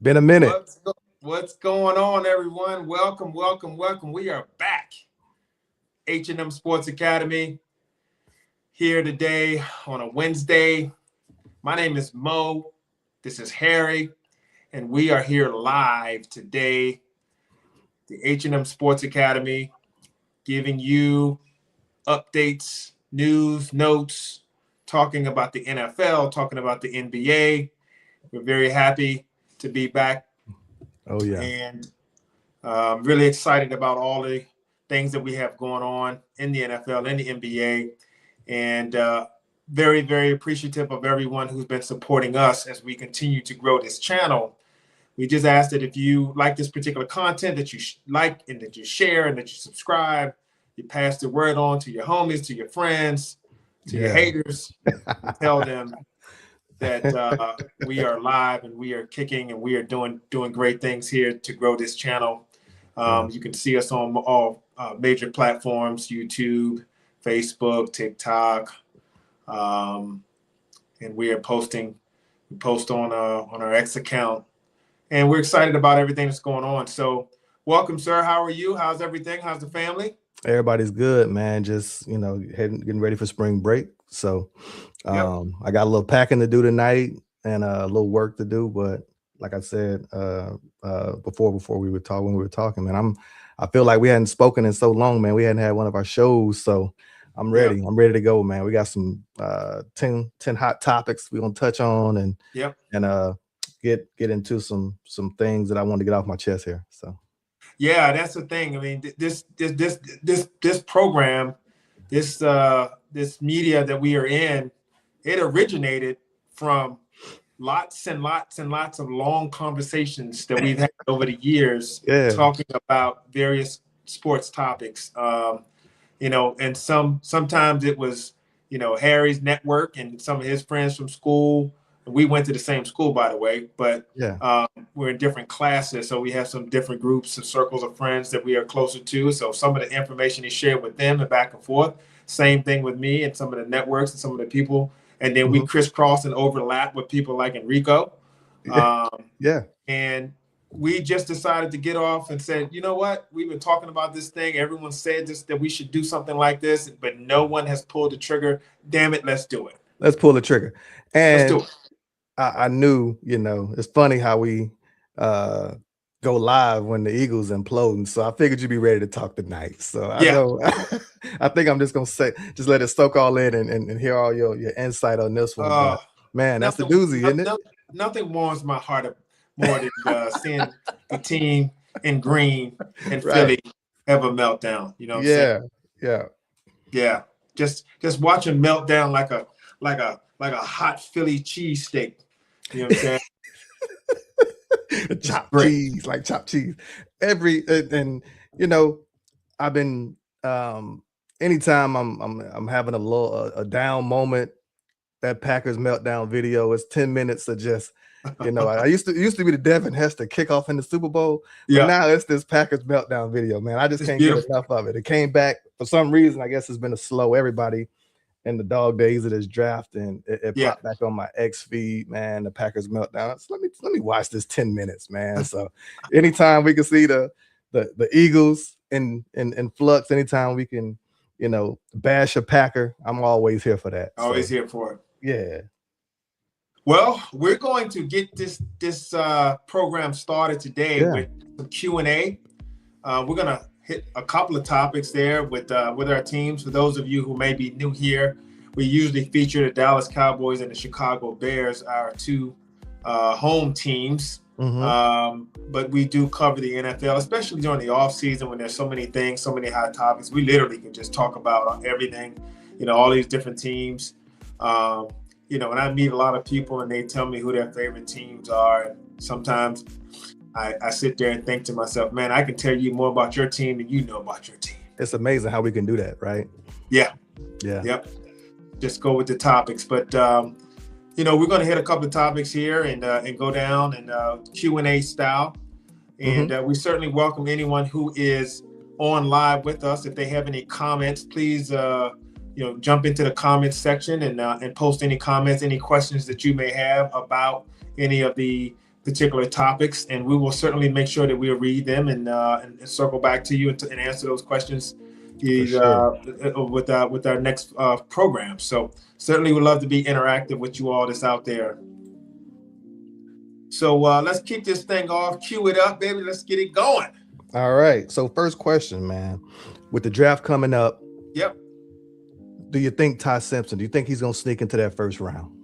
Been a minute. What's going on, everyone? Welcome, welcome, welcome. We are back. H&M Sports Academy here today on a Wednesday. My name is Mo. This is Harry, and we are here live today. The H&M Sports Academy, giving you updates, news, notes, talking about the NFL, talking about the NBA. We're very happy to be back. Oh yeah. And really excited about all the things that we have going on in the NFL and the NBA, and very, very appreciative of everyone who's been supporting us as we continue to grow this channel. We just ask that if you like this particular content, that you like and that you share and that you subscribe, you pass the word on to your homies, to your friends, to your haters, tell them that we are live and we are kicking and we are doing great things here to grow this channel. You can see us on all major platforms: YouTube, Facebook, TikTok, and we post on our X account, and we're excited about everything that's going on. So, welcome, sir. How are you? How's everything? How's the family? Everybody's good, man. Just getting ready for spring break. So, I got a little packing to do tonight and a little work to do. But like I said before we were talking, man, I feel like we hadn't spoken in so long, man. We hadn't had one of our shows, so I'm ready. I'm ready to go, man. We got some 10 hot topics we're gonna touch on and get into some things that I want to get off my chest here. So yeah, that's the thing. I mean, this program, this media that we are in, it originated from lots and lots and lots of long conversations that we've had over the years, talking about various sports topics. And sometimes it was, Harry's network and some of his friends from school. We went to the same school, by the way, but we're in different classes. So we have some different groups and circles of friends that we are closer to. So some of the information is shared with them and back and forth. Same thing with me and some of the networks and some of the people. And then we crisscross and overlap with people like Enrico. And we just decided to get off and said, you know what? We've been talking about this thing. Everyone said that we should do something like this, but no one has pulled the trigger. Damn it, let's do it. Let's pull the trigger. And let's do it. I knew, it's funny how we go live when the Eagles imploding. So I figured you'd be ready to talk tonight. So I know, I think I'm just going to just let it soak all in and hear all your insight on this one. But, man, that's the doozy, isn't it? Nothing warms my heart more than seeing the team in green and Philly have a meltdown. You know what I'm saying? Yeah. Just watch them melt down like a hot Philly cheesesteak. You know what I'm saying? Chopped cheese, like chopped cheese. I've been anytime I'm having a down moment, that Packers meltdown video is 10 minutes of just, I used to be the Devin Hester kickoff in the Super Bowl. But now it's this Packers meltdown video, man. I just can't get enough of it. It came back for some reason. I guess it's been a slow everybody in the dog days of this draft, and it popped back on my X feed, man. The Packers meltdown. So let me watch this 10 minutes, man. So anytime we can see the Eagles in flux, anytime we can, bash a Packer, I'm always here for that. Always here for it. Yeah. Well, we're going to get this program started today with some Q&A. We're gonna hit a couple of topics there with our teams. For those of you who may be new here, we usually feature the Dallas Cowboys and the Chicago Bears, our two home teams. But we do cover the NFL, especially during the off season when there's so many things, so many hot topics. We literally can just talk about everything, all these different teams. And I meet a lot of people and they tell me who their favorite teams are. And sometimes I sit there and think to myself, man, I can tell you more about your team than you know about your team. It's amazing how we can do that, right? Yeah. Yep. Just go with the topics. But, we're going to hit a couple of topics here and go down and Q&A style. And we certainly welcome anyone who is on live with us. If they have any comments, please, jump into the comments section and post any comments, any questions that you may have about any of the particular topics, and we will certainly make sure that we'll read them and circle back to you and answer those questions sure. with our next program. So certainly would love to be interactive with you all that's out there. So let's kick this thing off. Cue it up, baby. Let's get it going. All right. So first question, man. With the draft coming up, Yep. do you think Ty Simpson, do you think he's going to sneak into that first round?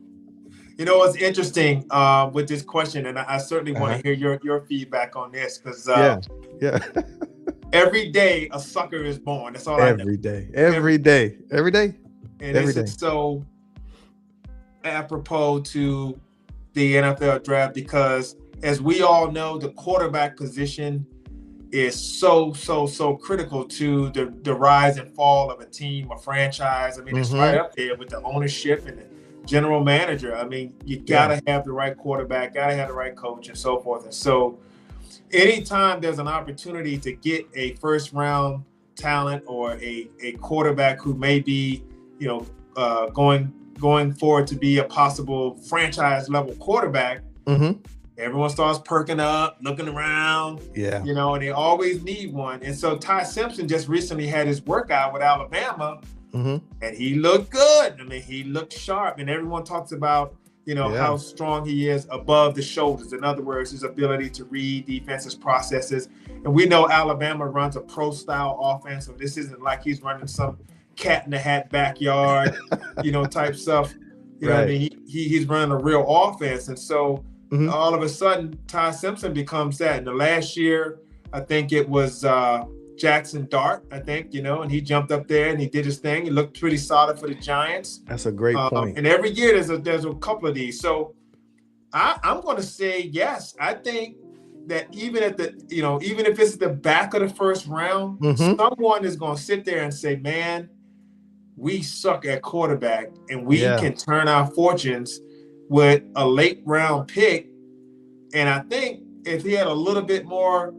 You know, it's interesting with this question, and I certainly want to hear your feedback on this, because yeah. every day a sucker is born. That's all I know. Every day. And this is so apropos to the NFL draft, because as we all know, the quarterback position is so critical to the rise and fall of a team, a franchise. I mean, it's right up there with the ownership and the general manager. I mean, you gotta have the right quarterback, gotta have the right coach, and so forth. And so anytime there's an opportunity to get a first round talent or a quarterback who may be, going forward to be a possible franchise level quarterback, everyone starts perking up, looking around, and they always need one. And so Ty Simpson just recently had his workout with Alabama, and he looked good. I mean, he looked sharp, and everyone talks about, how strong he is above the shoulders. In other words, his ability to read defenses, processes. And we know Alabama runs a pro style offense, so this isn't like he's running some cat in the hat backyard, type stuff. You know what I mean? He's running a real offense. And so all of a sudden, Ty Simpson becomes that. In the last year, I think it was Jackson Dart, and he jumped up there and he did his thing. He looked pretty solid for the Giants. That's a great point. And every year there's a couple of these. So I'm going to say yes. I think that even if it's the back of the first round, someone is going to sit there and say, man, we suck at quarterback, and we can turn our fortunes with a late round pick. And I think if he had a little bit more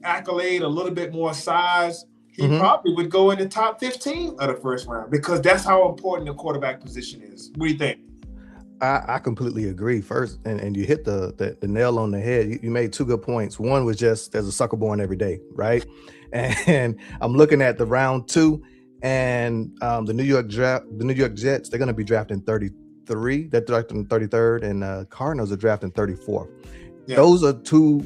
accolade, a little bit more size, he probably would go in the top 15 of the first round, because that's how important the quarterback position is. What do you think? I completely agree. First, and you hit the nail on the head. You made two good points. One was just there's a sucker born every day, right? And I'm looking at the round 2, and the New York Jets, they're going to be drafting 33. They're drafting 33rd, and Cardinals are drafting 34. Yeah. Those are two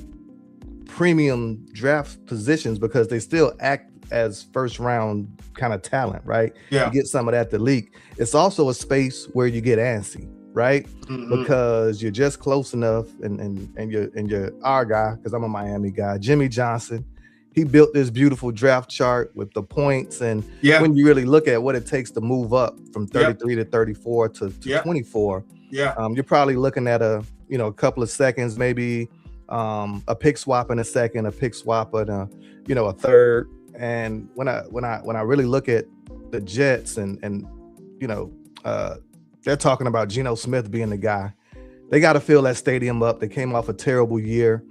premium draft positions because they still act as first round kind of talent, right? Yeah. You get some of that to leak. It's also a space where you get antsy, right? Because you're just close enough, and you're our guy, because I'm a Miami guy, Jimmy Johnson. He built this beautiful draft chart with the points, and when you really look at what it takes to move up from 33 to 34 to 24, you're probably looking at a couple of seconds, maybe a pick swap in a second, a pick swap and a third. And when I really look at the Jets, and they're talking about Geno Smith being the guy. They got to fill that stadium up. They came off a terrible year.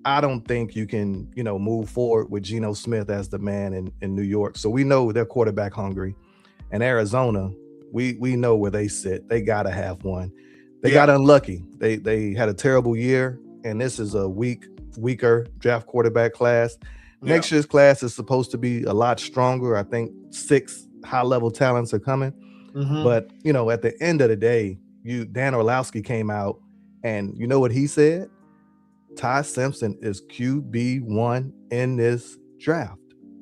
I don't think you can, move forward with Geno Smith as the man in New York. So we know they're quarterback hungry. And Arizona, we know where they sit. They got to have one. They got unlucky. They had a terrible year, and this is a weaker draft quarterback class. Next year's class is supposed to be a lot stronger. I think 6 high-level talents are coming. But, at the end of the day, Dan Orlovsky came out, and you know what he said? Ty Simpson is QB1 in this draft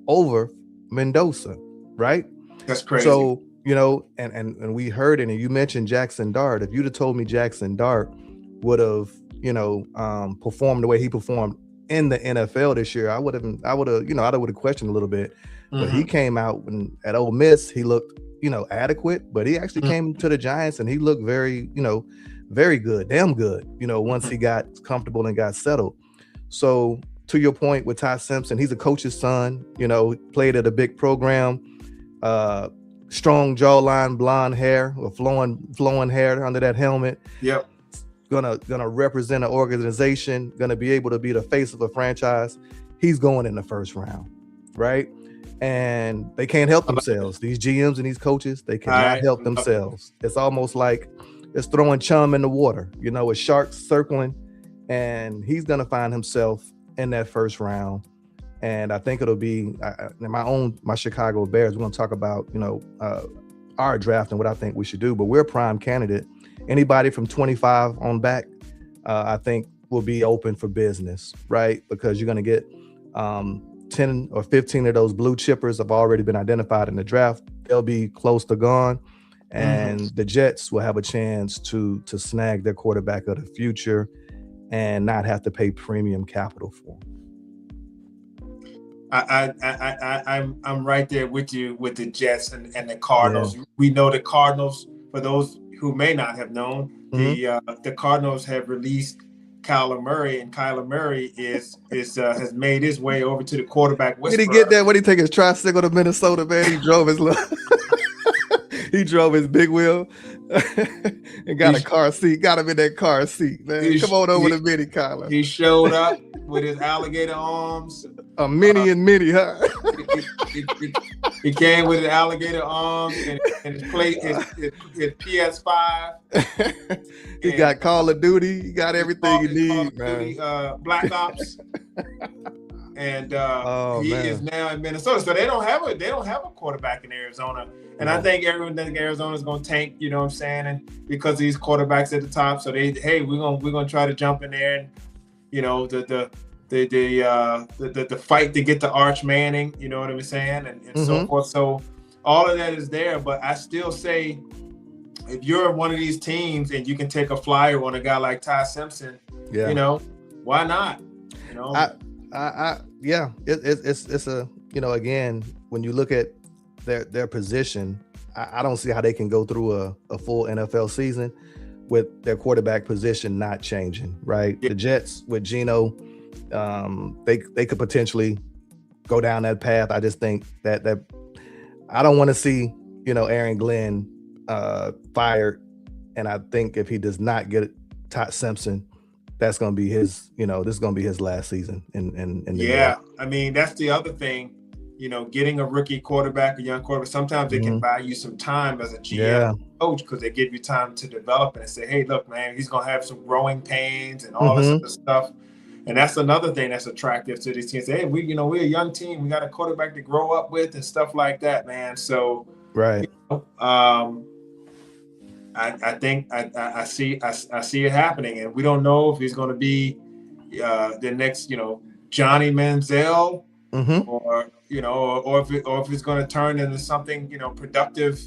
over Mendoza, right? That's crazy. So, and we heard it, and you mentioned Jackson Dart. If you'd have told me Jackson Dart would have, performed the way he performed in the NFL this year, I would have questioned a little bit. But he came out at Ole Miss, he looked, adequate, but he actually came to the Giants and he looked very, very good, damn good, once he got comfortable and got settled. So to your point with Ty Simpson, he's a coach's son, played at a big program, strong jawline, blonde hair, or flowing hair under that helmet. Yep. Gonna represent an organization, gonna be able to be the face of a franchise. He's going in the first round, right? And they can't help themselves. These GMs and these coaches, they cannot help themselves. It's almost like it's throwing chum in the water. A shark circling, and he's going to find himself in that first round. And I think it'll be my Chicago Bears. We're going to talk about, our draft and what I think we should do, but we're a prime candidate. Anybody from 25 on back, I think will be open for business, right? Because you're going to get 10 or 15 of those blue chippers have already been identified in the draft. They'll be close to gone. And the Jets will have a chance to snag their quarterback of the future and not have to pay premium capital for him. I'm right there with you with the Jets and the Cardinals. Yeah. We know the Cardinals, for those who may not have known, the Cardinals have released Kyler Murray, and Kyler Murray has made his way over to the quarterback whisperer. Did he get there? When he take his tricycle to Minnesota, man? He drove his he drove his big wheel and got a car seat. Got him in that car seat, man. Come on over to Mini, Kyler. He showed up with his alligator arms. A mini and mini, huh? He came with his alligator arms and his PS5. He got Call of Duty. He got everything he needs, man. Duty, Black Ops. And he is now in Minnesota. So they don't have a quarterback in Arizona. And I think everyone thinks Arizona's going to tank, you know what I'm saying? And because of these quarterbacks at the top, so we're going to try to jump in there and, the fight to get to Arch Manning, you know what I'm saying? And so forth. So all of that is there, but I still say if you're one of these teams and you can take a flyer on a guy like Ty Simpson, why not? It's a, again, when you look at their position, I don't see how they can go through a full NFL season with their quarterback position not changing, right? Yeah. The Jets with Geno, they could potentially go down that path. I just think that I don't want to see, Aaron Glenn fired. And I think if he does not get Todd Simpson, that's going to be his, this is going to be his last season. In the year. I mean, that's the other thing, getting a rookie quarterback, a young quarterback, sometimes they can buy you some time as a GM coach because they give you time to develop and say, hey, look, man, he's going to have some growing pains and all this other stuff. And that's another thing that's attractive to these teams. Hey, we're a young team. We got a quarterback to grow up with and stuff like that, man. So, right. I think I see it happening, and we don't know if he's going to be the next, Johnny Manziel, or if it's going to turn into something, productive,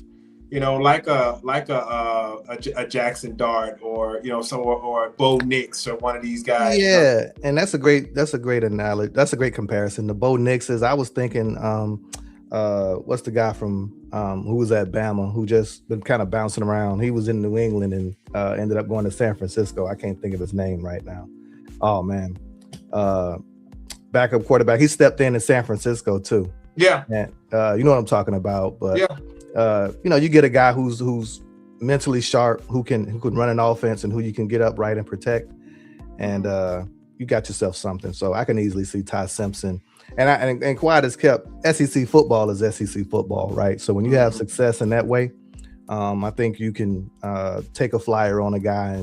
like a Jackson Dart or or Bo Nix or one of these guys. Yeah, and that's a great analogy. That's a great comparison. The Bo Nixes. I was thinking, what's the guy from who was at Bama who just been kind of bouncing around? He was in New England and ended up going to San Francisco. I can't think of his name right now. Oh man, backup quarterback. He stepped in San Francisco too. Yeah, and you know what I'm talking about. But you get a guy who's mentally sharp, who can run an offense and who you can get upright and protect, and you got yourself something. So I can easily see Ty Simpson. And quiet as kept, SEC football is SEC football, right? So when you have success in that way, I think you can take a flyer on a guy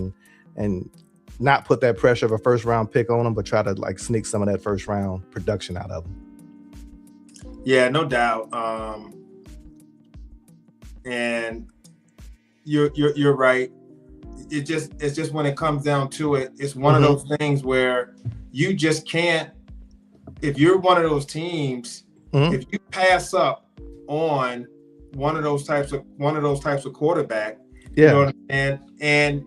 and not put that pressure of a first round pick on him, but try to sneak some of that first round production out of him. Yeah, no doubt. And you're right. It's just when it comes down to it, it's one of those things where you just can't. If you're one of those teams, if you pass up on one of those types of quarterback, and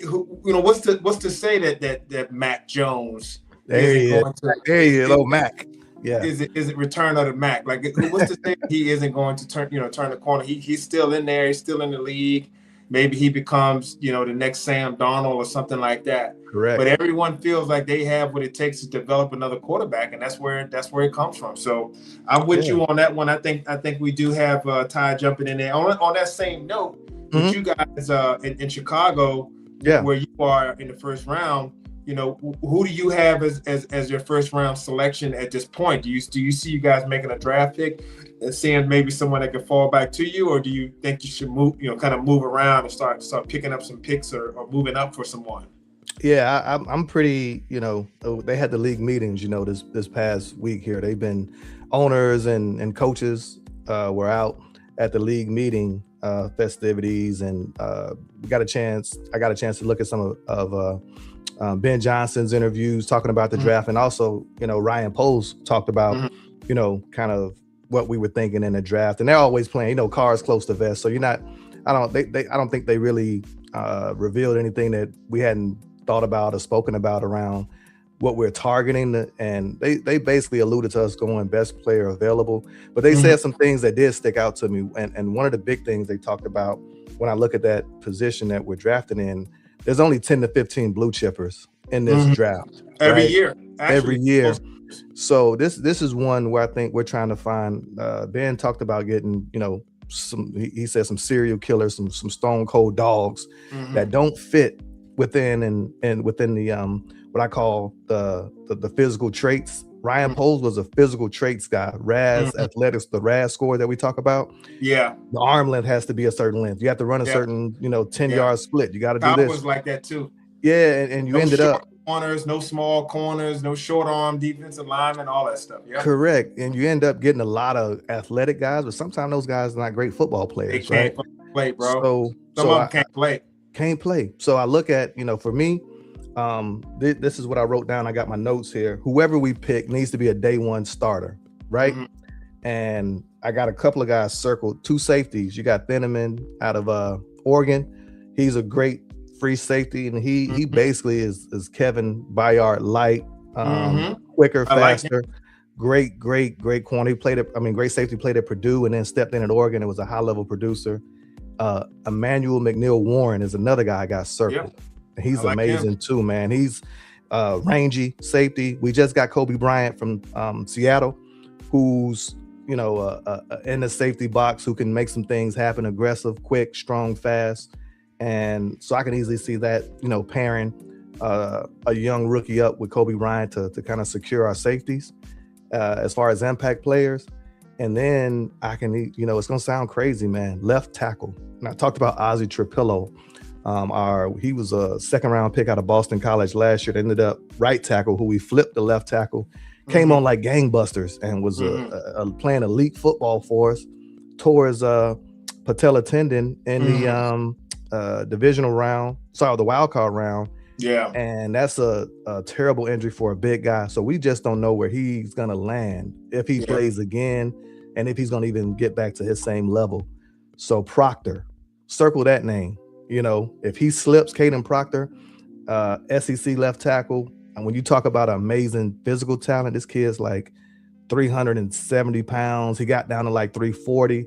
what's to say that Mac Jones little Mac, is it return of the Mac? Like what's to say he isn't going to turn the corner? He's still in there. He's still in the league. Maybe he becomes, the next Sam Darnold or something like that. Correct. But everyone feels like they have what it takes to develop another quarterback, and that's where it comes from. So I'm with you on that one. I think we do have Ty jumping in there. On that same note, with you guys in Chicago, where you are in the first round, who do you have as your first round selection at this point? Do you see you guys making a draft pick and seeing maybe someone that can fall back to you, or do you think you should move, kind of move around and start picking up some picks or moving up for someone? Yeah, I'm pretty, they had the league meetings, this past week here. They've been owners and coaches were out at the league meeting festivities, and I got a chance to look at some of Ben Johnson's interviews talking about the draft, and also, Ryan Poles talked about, kind of what we were thinking in the draft, and they're always playing, cards close to vest. So I don't think they really revealed anything that we hadn't thought about or spoken about around what we're targeting, and they basically alluded to us going best player available, but they said some things that did stick out to me, and one of the big things they talked about when I look at that position that we're drafting in, there's only 10 to 15 blue chippers in this draft every right? year. Actually, every year. So this is one where I think we're trying to find. Ben talked about getting, he said some serial killers, some stone cold dogs that don't fit within and within the what I call the physical traits. Ryan Poles was a physical traits guy. RAS athletics, the RAS score that we talk about. Yeah, the arm length has to be a certain length. You have to run a certain 10-yard split. You got to do Kyle this. was like that too. Yeah, and you no ended up corners, no small corners, no short arm defensive lineman, all that stuff. Yeah, correct. And you end up getting a lot of athletic guys, but sometimes those guys are not great football players. They can't play, bro. So Some of them can't play. Can't play. So I look at, for me, this is what I wrote down. I got my notes here. Whoever we pick needs to be a day one starter, right? And I got a couple of guys circled. 2 safeties. You got Thieneman out of Oregon. He's a great free safety, and he basically is Kevin Byard light, quicker, faster. Great corner. He played great safety, played at Purdue and then stepped in at Oregon. It was a high level producer. Emmanuel McNeil Warren is another guy I got circled. He's amazing too, man. He's rangy safety. We just got Kobe Bryant from Seattle, who's in the safety box, who can make some things happen, aggressive, quick, strong, fast. And so I can easily see that, pairing a young rookie up with Kobe Bryant to kind of secure our safeties as far as impact players. And then I can, it's going to sound crazy, man, left tackle. And I talked about Ozzie Trapillo. He was a 2nd round pick out of Boston College last year. They ended up right tackle, who we flipped the left tackle, came on like gangbusters and was playing elite football for us. Tore his patella tendon in the divisional round, the wild card round. Yeah. And that's a terrible injury for a big guy. So we just don't know where he's going to land, if he plays again, and if he's going to even get back to his same level. So Proctor, circle that name. If he slips, Caden Proctor, SEC left tackle. And when you talk about amazing physical talent, this kid's like 370 pounds. He got down to like 340.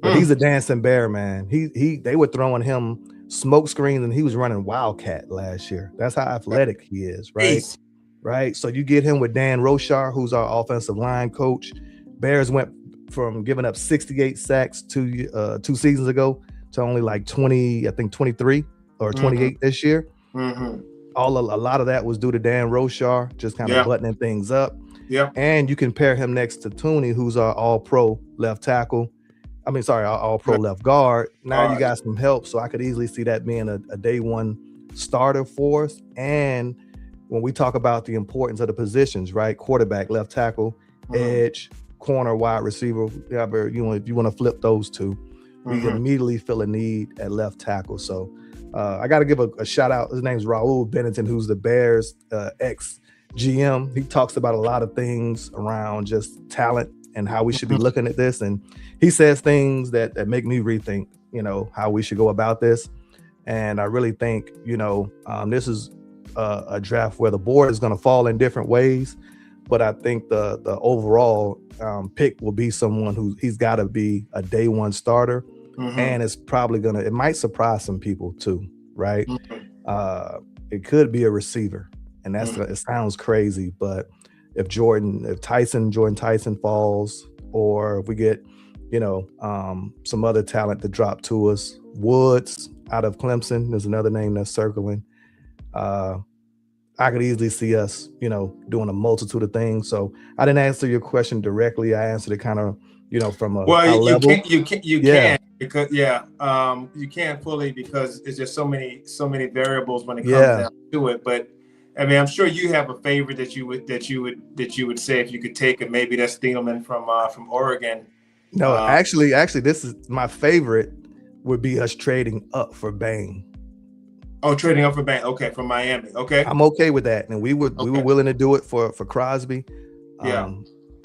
But he's a dancing bear, man. They were throwing him smoke screens, and he was running Wildcat last year. That's how athletic he is, right? Right. So you get him with Dan Roshar, who's our offensive line coach. Bears went from giving up 68 sacks 2 seasons ago to only like 23 or 28 this year. A lot of that was due to Dan Roshar just kind of buttoning things up. Yeah. And you can pair him next to Tooney, who's our all-pro left tackle. Our all-pro left guard. Now you got some help, so I could easily see that being a day one starter for us. And when we talk about the importance of the positions, right? Quarterback, left tackle, edge, corner, wide receiver, if you want to flip those two, we immediately feel a need at left tackle. So I got to give a shout out. His name's Raul Bennington, who's the Bears ex-GM. He talks about a lot of things around just talent and how we should be looking at this. And he says things that make me rethink, how we should go about this. And I really think, this is a draft where the board is going to fall in different ways. But I think the overall pick will be someone he's got to be a day one starter. And it's probably it might surprise some people too, right? It could be a receiver. And it sounds crazy, but if Jordan Tyson falls, or if we get, some other talent to drop to us, Woods out of Clemson, there's another name that's circling. I could easily see us, doing a multitude of things. So I didn't answer your question directly. I answered it kind of, from a level. You can. because you can't fully, because it's just so many variables when it comes Yeah. down to it. But I mean, I'm sure you have a favorite that you would say if you could take it. Maybe that's Thielman from Oregon. No, actually, this is my favorite. Would be us trading up for Bane. Oh, trading up for Bane. Okay, from Miami. Okay, I'm okay with that, and we were willing to do it for Crosby. Yeah.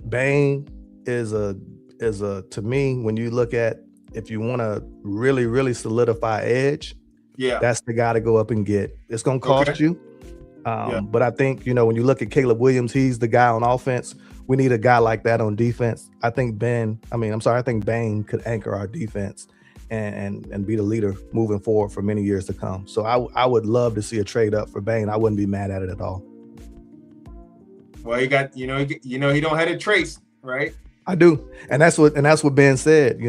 Bane is a to me, when you look at, if you want to really solidify edge, that's the guy to go up and get. It's gonna cost you. But I think, when you look at Caleb Williams, he's the guy on offense. We need a guy like that on defense. I think Bane could anchor our defense and be the leader moving forward for many years to come. So I would love to see a trade up for Bane. I wouldn't be mad at it at all. Well, he got, he don't have the traits, right? I do. And that's what Ben said,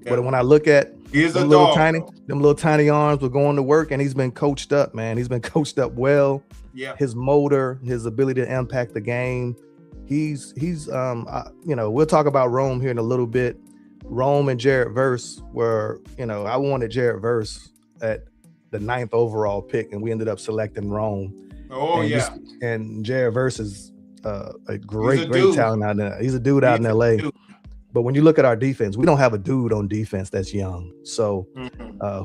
but when I look at them little tiny arms were going to work, and he's been coached up, man. He's been coached up well. Yeah. His motor, his ability to impact the game. He's we'll talk about Rome here in a little bit. Rome and Jared Verse were, I wanted Jared Verse at the 9th overall pick, and we ended up selecting Rome. Oh, And Jared Verse is a great talent out there. He's a dude out in LA. But when you look at our defense, we don't have a dude on defense that's young. So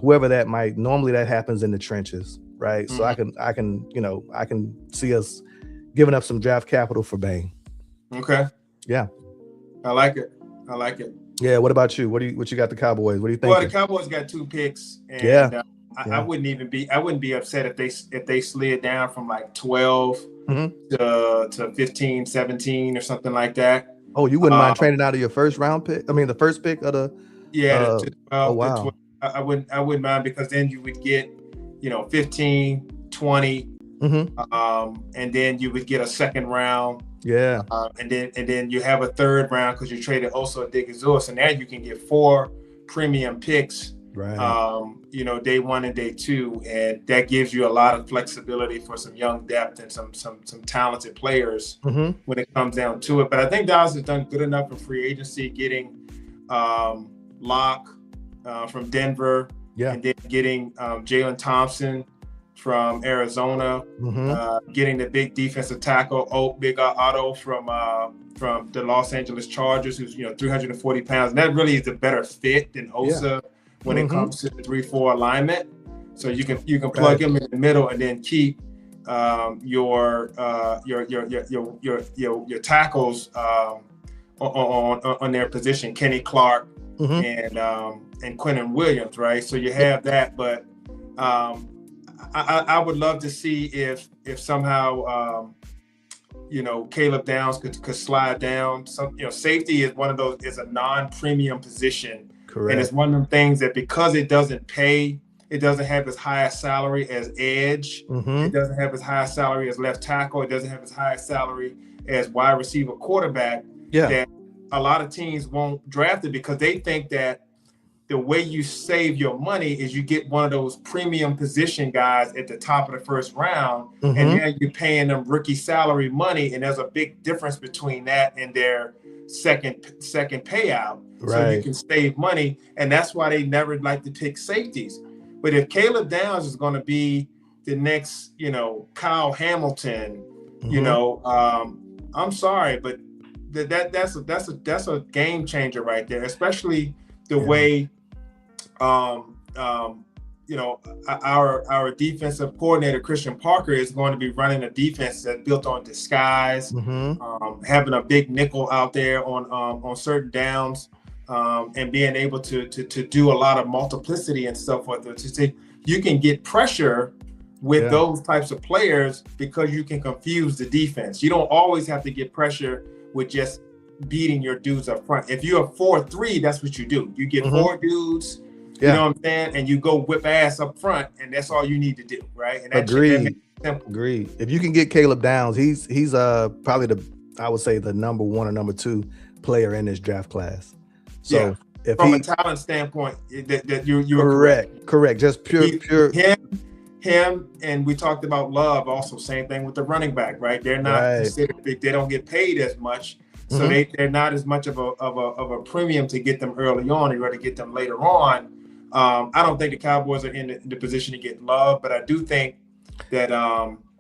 whoever that might, normally that happens in the trenches, right? So I can see us giving up some draft capital for Bane. Okay. Yeah. I like it. Yeah. What about you? What you got the Cowboys? What do you think? Well, the Cowboys got 2 picks, and I wouldn't be upset if they slid down from like 12 to 15, 17 or something like that. Oh, you wouldn't mind trading out of your first round pick? I mean, the first pick of the wow. I wouldn't mind, because then you would get 15, 20, and then you would get a second round. Yeah. And then you have a third round because you traded Osa Odigizua. So now you can get 4 premium picks, right? Day 1 and day 2, and that gives you a lot of flexibility for some young depth and some talented players when it comes down to it. But I think Dallas has done good enough in free agency, getting Locke from Denver, and then getting Jalen Thompson from Arizona, getting the big defensive tackle, Big Otto from the Los Angeles Chargers, who's 340 pounds. And that really is a better fit than Osa when it comes to the 3-4 alignment. So you can plug him in the middle and then keep your tackles on their position, Kenny Clark and Quentin Williams, right? So you have that, but I would love to see if somehow Caleb Downs could slide down. Safety is one of those, is a non-premium position. Correct. And it's one of them things that, because it doesn't pay, it doesn't have as high a salary as edge. It doesn't have as high a salary as left tackle. It doesn't have as high a salary as wide receiver, quarterback. That a lot of teams won't draft it, because they think that the way you save your money is you get one of those premium position guys at the top of the first round, and now you're paying them rookie salary money, and there's a big difference between that and their second payout. Right. So you can save money, and that's why they never like to pick safeties. But if Caleb Downs is going to be the next, Kyle Hamilton, I'm sorry, but that's a game changer right there, especially the way our defensive coordinator, Christian Parker, is going to be running a defense that's built on disguise, having a big nickel out there on certain downs, and being able to do a lot of multiplicity and stuff like that. You can get pressure with those types of players, because you can confuse the defense. You don't always have to get pressure with just beating your dudes up front. If you're a 4-3, that's what you do. You get 4 dudes, you know what I'm saying, and you go whip ass up front, and that's all you need to do, right? And Agreed. If you can get Caleb Downs, he's probably the number 1 or number 2 player in this draft class. So from a talent standpoint, that you're correct. Just pure. Him, and we talked about Love also, same thing with the running back, right? They're not considered big. They don't get paid as much, So they're not as much of a premium to get them early on. You rather get them later on. I don't think the Cowboys are in the position to get love, but I do think that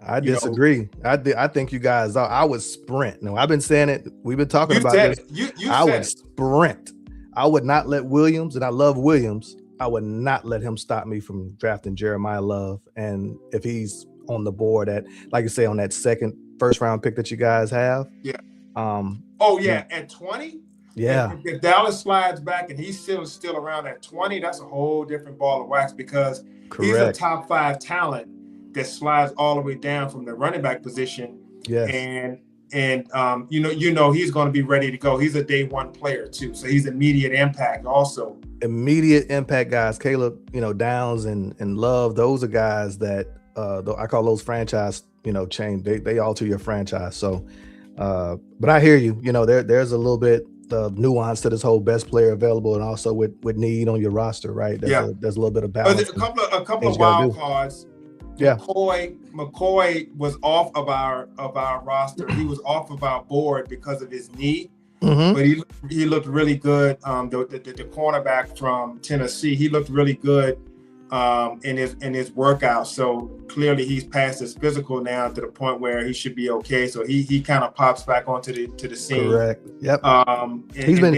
I disagree. I think you guys are. I would sprint. No, I've been saying it. We've been talking about this. I would sprint. I would not let Williams, and I love Williams. I would not let him stop me from drafting Jeremiah Love. And if he's on the board at, like you say, on that first round pick that you guys have. Yeah. Yeah. At 20. Yeah. If Dallas slides back and he's still around at 20, that's a whole different ball of wax, because he's a top 5 talent that slides all the way down from the running back position. Yes. And he's going to be ready to go. He's a day one player too, so he's immediate impact also. Immediate impact guys, Caleb, Downs and Love. Those are guys that I call those franchise, chain. They alter your franchise. So, but I hear you. There's a little bit of nuance to this whole best player available, and also with need on your roster, right? There's a little bit of balance. A couple of wild cards. Yeah, McCoy was off of our roster. He was off of our board because of his knee, but he looked really good. The cornerback from Tennessee, he looked really good in his workout. So clearly he's past his physical now to the point where he should be okay. So he kind of pops back onto the scene. Correct. Yep.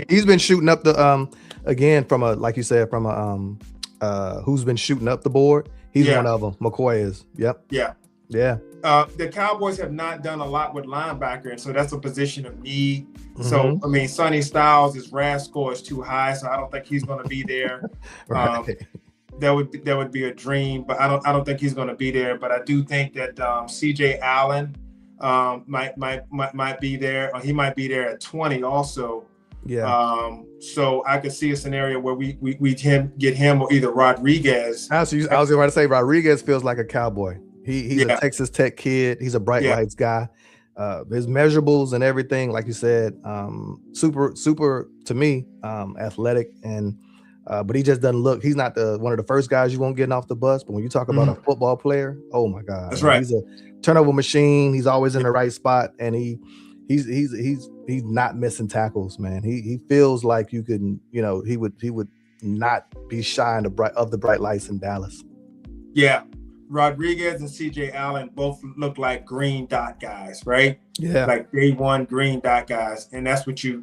He's been shooting up the again from a, like you said, from a who's been shooting up the board. He's one of them. McCoy is. Yep. Yeah. Yeah. The Cowboys have not done a lot with linebacker, and so that's a position of need. So, I mean, Sonny Styles' RAS score is too high, so I don't think he's going to be there. Right. That would be a dream, but I don't think he's going to be there. But I do think that C.J. Allen might be there. He might be there at 20 also. Yeah. So I could see a scenario where we get him or either Rodriguez. I was going to say Rodriguez feels like a Cowboy. He's a Texas Tech kid. He's a bright lights guy. His measurables and everything, like you said, super to me, athletic, and but he just doesn't look. He's not one of the first guys you won't get off the bus. But when you talk about a football player, oh my God, that's right. He's a turnover machine. He's always in the right spot, and he's not missing tackles, man. He feels like you can, he would not be shy of the bright lights in Dallas. Yeah. Rodriguez and C.J. Allen both look like green dot guys, right? Yeah. Like day one green dot guys. And that's what you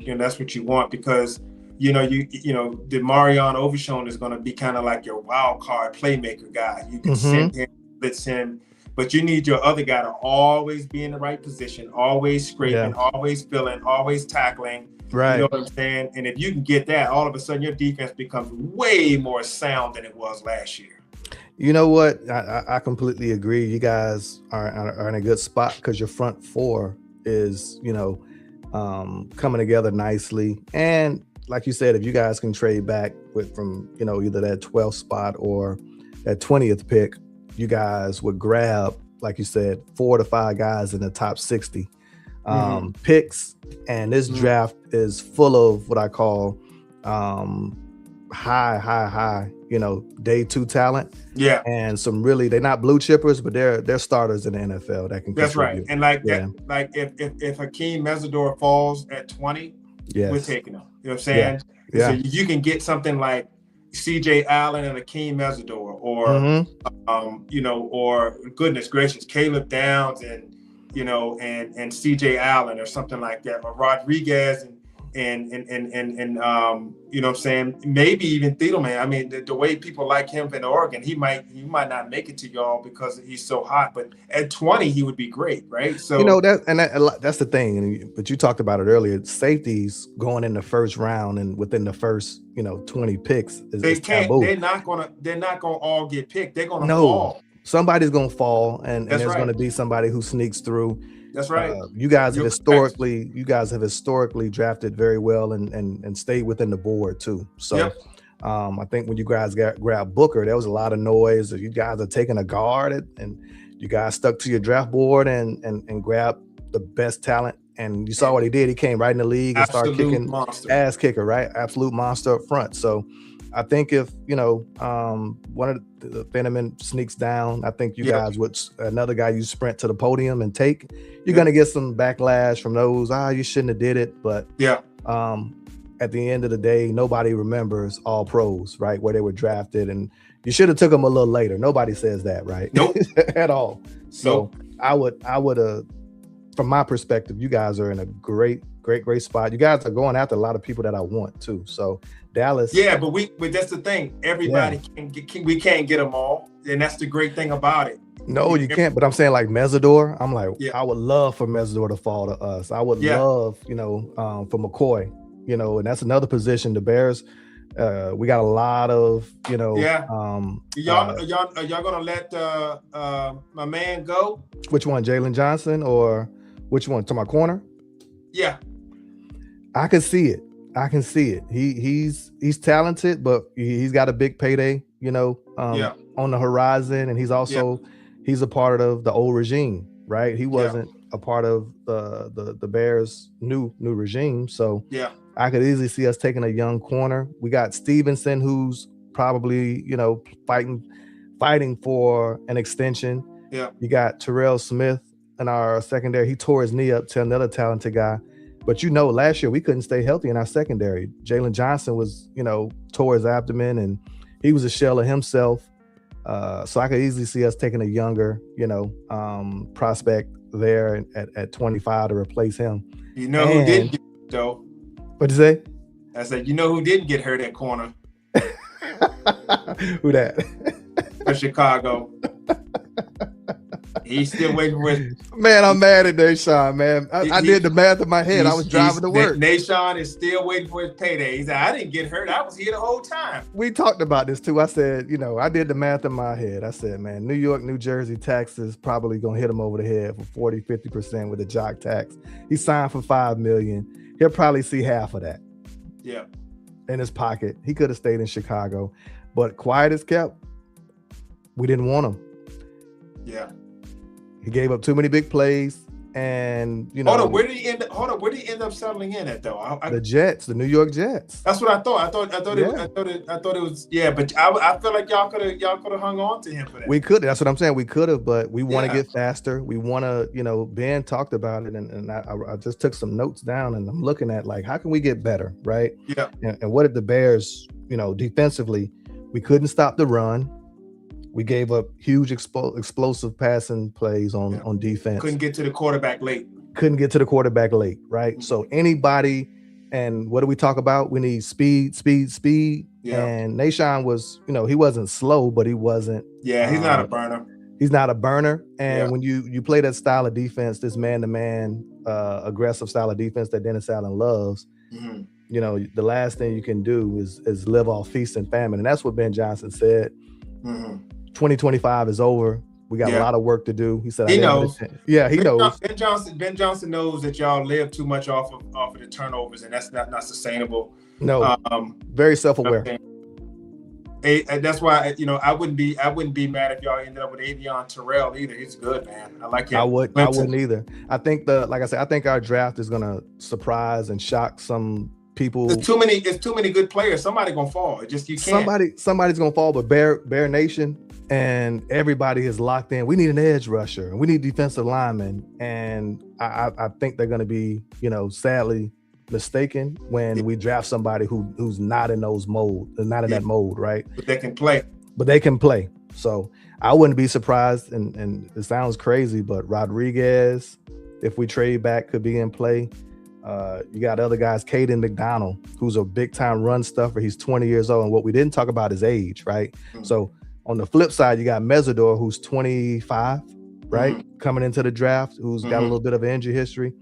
want, because the Marion Overshown is going to be kind of like your wild card playmaker guy. You can send him, blitz him, but you need your other guy to always be in the right position, always scraping, always filling, always tackling. Right. You know what I'm saying? And if you can get that, all of a sudden your defense becomes way more sound than it was last year. You know what? I completely agree. You guys are in a good spot because your front four is, coming together nicely. And like you said, if you guys can trade back from either that 12th spot or that 20th pick, you guys would grab, like you said, 4 to 5 guys in the top 60 picks. And this draft is full of what I call high, day 2 talent. Yeah. And some really, they're not blue chippers, but they're starters in the NFL that can That's contribute. right. And like if Hakeem Mesidor falls at 20, we're taking him. You know what I'm saying? Yeah. So you can get something like C.J. Allen and Hakeem Mesidor, or or goodness gracious, Caleb Downs and C.J. Allen or something like that, or Rodriguez and you know what I'm saying, maybe even Thiedelman. I mean, the way people like him in Oregon, he might not make it to y'all because he's so hot, but at 20 he would be great, right? So that's the thing. But you talked about it earlier. Safeties going in the first round and within the first 20 picks is taboo. They're not gonna all get picked. They're gonna fall. Somebody's gonna fall, and there's gonna be somebody who sneaks through. That's right. You guys have historically drafted very well and stayed within the board too. So I think when you guys grabbed Booker, there was a lot of noise. You guys are taking a guard, and you guys stuck to your draft board and grabbed the best talent. And you saw what he did. He came right in the league and started kicking ass kicker, right? Absolute monster up front. So I think if one of the Fenneman sneaks down, I think you Yeah. guys would another guy you sprint to the podium and take. You're Yeah. gonna get some backlash from those. You shouldn't have did it, but Yeah. At the end of the day, nobody remembers all pros, right? Where they were drafted, and you should have took them a little later. Nobody says that, right? Nope. At all. So Nope. I would from my perspective, you guys are in a great spot. You guys are going after a lot of people that I want too. So Dallas. Yeah, but that's the thing. Everybody we can't get them all, and that's the great thing about it. No, you can't. But I'm saying like Mesidor. I'm like, Yeah. I would love for Mesidor to fall to us. I would love, for McCoy. And that's another position. The Bears, we got a lot of, Y'all gonna let my man go? Which one, Jalen Johnson, or which one? To my corner? Yeah. I can see it. He's talented, but he's got a big payday, on the horizon, and he's also he's a part of the old regime, right? He wasn't a part of the Bears' new regime, so I could easily see us taking a young corner. We got Stevenson, who's probably fighting for an extension. Yeah. You got Terrell Smith in our secondary. He tore his knee up to another talented guy. But last year we couldn't stay healthy in our secondary. Jalen Johnson was, tore his abdomen, and he was a shell of himself. So I could easily see us taking a younger, prospect there at 25 to replace him. Who didn't get hurt, though? What'd you say? I said, who didn't get hurt at corner? Who that? For Chicago. He's still waiting for his... Man, I'm mad at Nahshon, man. I did the math in my head. I was driving to work. Nahshon is still waiting for his payday. He said, I didn't get hurt. I was here the whole time. We talked about this too. I said, I did the math in my head. I said, man, New York, New Jersey taxes probably going to hit him over the head for 40, 50% with the jock tax. He signed for $5 million. He'll probably see half of that. Yeah. In his pocket. He could have stayed in Chicago, but quiet as kept. We didn't want him. Yeah. He gave up too many big plays, and Hold on, where did he end up settling in at though? The Jets, the New York Jets. That's what I thought. I thought it was but I feel like y'all could have hung on to him for that. We could. That's what I'm saying. We could have, but we want to get faster. We want to, Ben talked about it, and I just took some notes down, and I'm looking at like how can we get better, right? Yeah. And what did the Bears, defensively? We couldn't stop the run. We gave up huge explosive passing plays on defense. Couldn't get to the quarterback late, right? Mm-hmm. So anybody, and what do we talk about? We need speed. Yeah. And Nahshon was, he wasn't slow, but he wasn't. Yeah, he's not a burner. He's not a burner. And when you play that style of defense, this man-to-man aggressive style of defense that Dennis Allen loves, the last thing you can do is live off feast and famine. And that's what Ben Johnson said. 2025 is over. We got a lot of work to do. He said, he knows. Yeah, he knows. Ben Johnson knows that y'all live too much off of the turnovers, and that's not sustainable. No, very self-aware. That's why I wouldn't be mad if y'all ended up with Avion Terrell either. He's good, man. I like him. I wouldn't either. I think I think our draft is gonna surprise and shock some people. It's too many good players. Somebody gonna fall. You can't. Somebody's gonna fall, but Bear Nation and everybody is locked in. We need an edge rusher. We need defensive linemen, and I think they're gonna be, sadly mistaken when we draft somebody who's not in that mold, right? But they can play. So I wouldn't be surprised, and it sounds crazy, but Rodriguez, if we trade back, could be in play. You got other guys, Caden McDonald, who's a big time run stuffer. He's 20 years old. And what we didn't talk about is age, right? Mm-hmm. So on the flip side, you got Mesidor, who's 25, right? Coming into the draft, who's got a little bit of an injury history.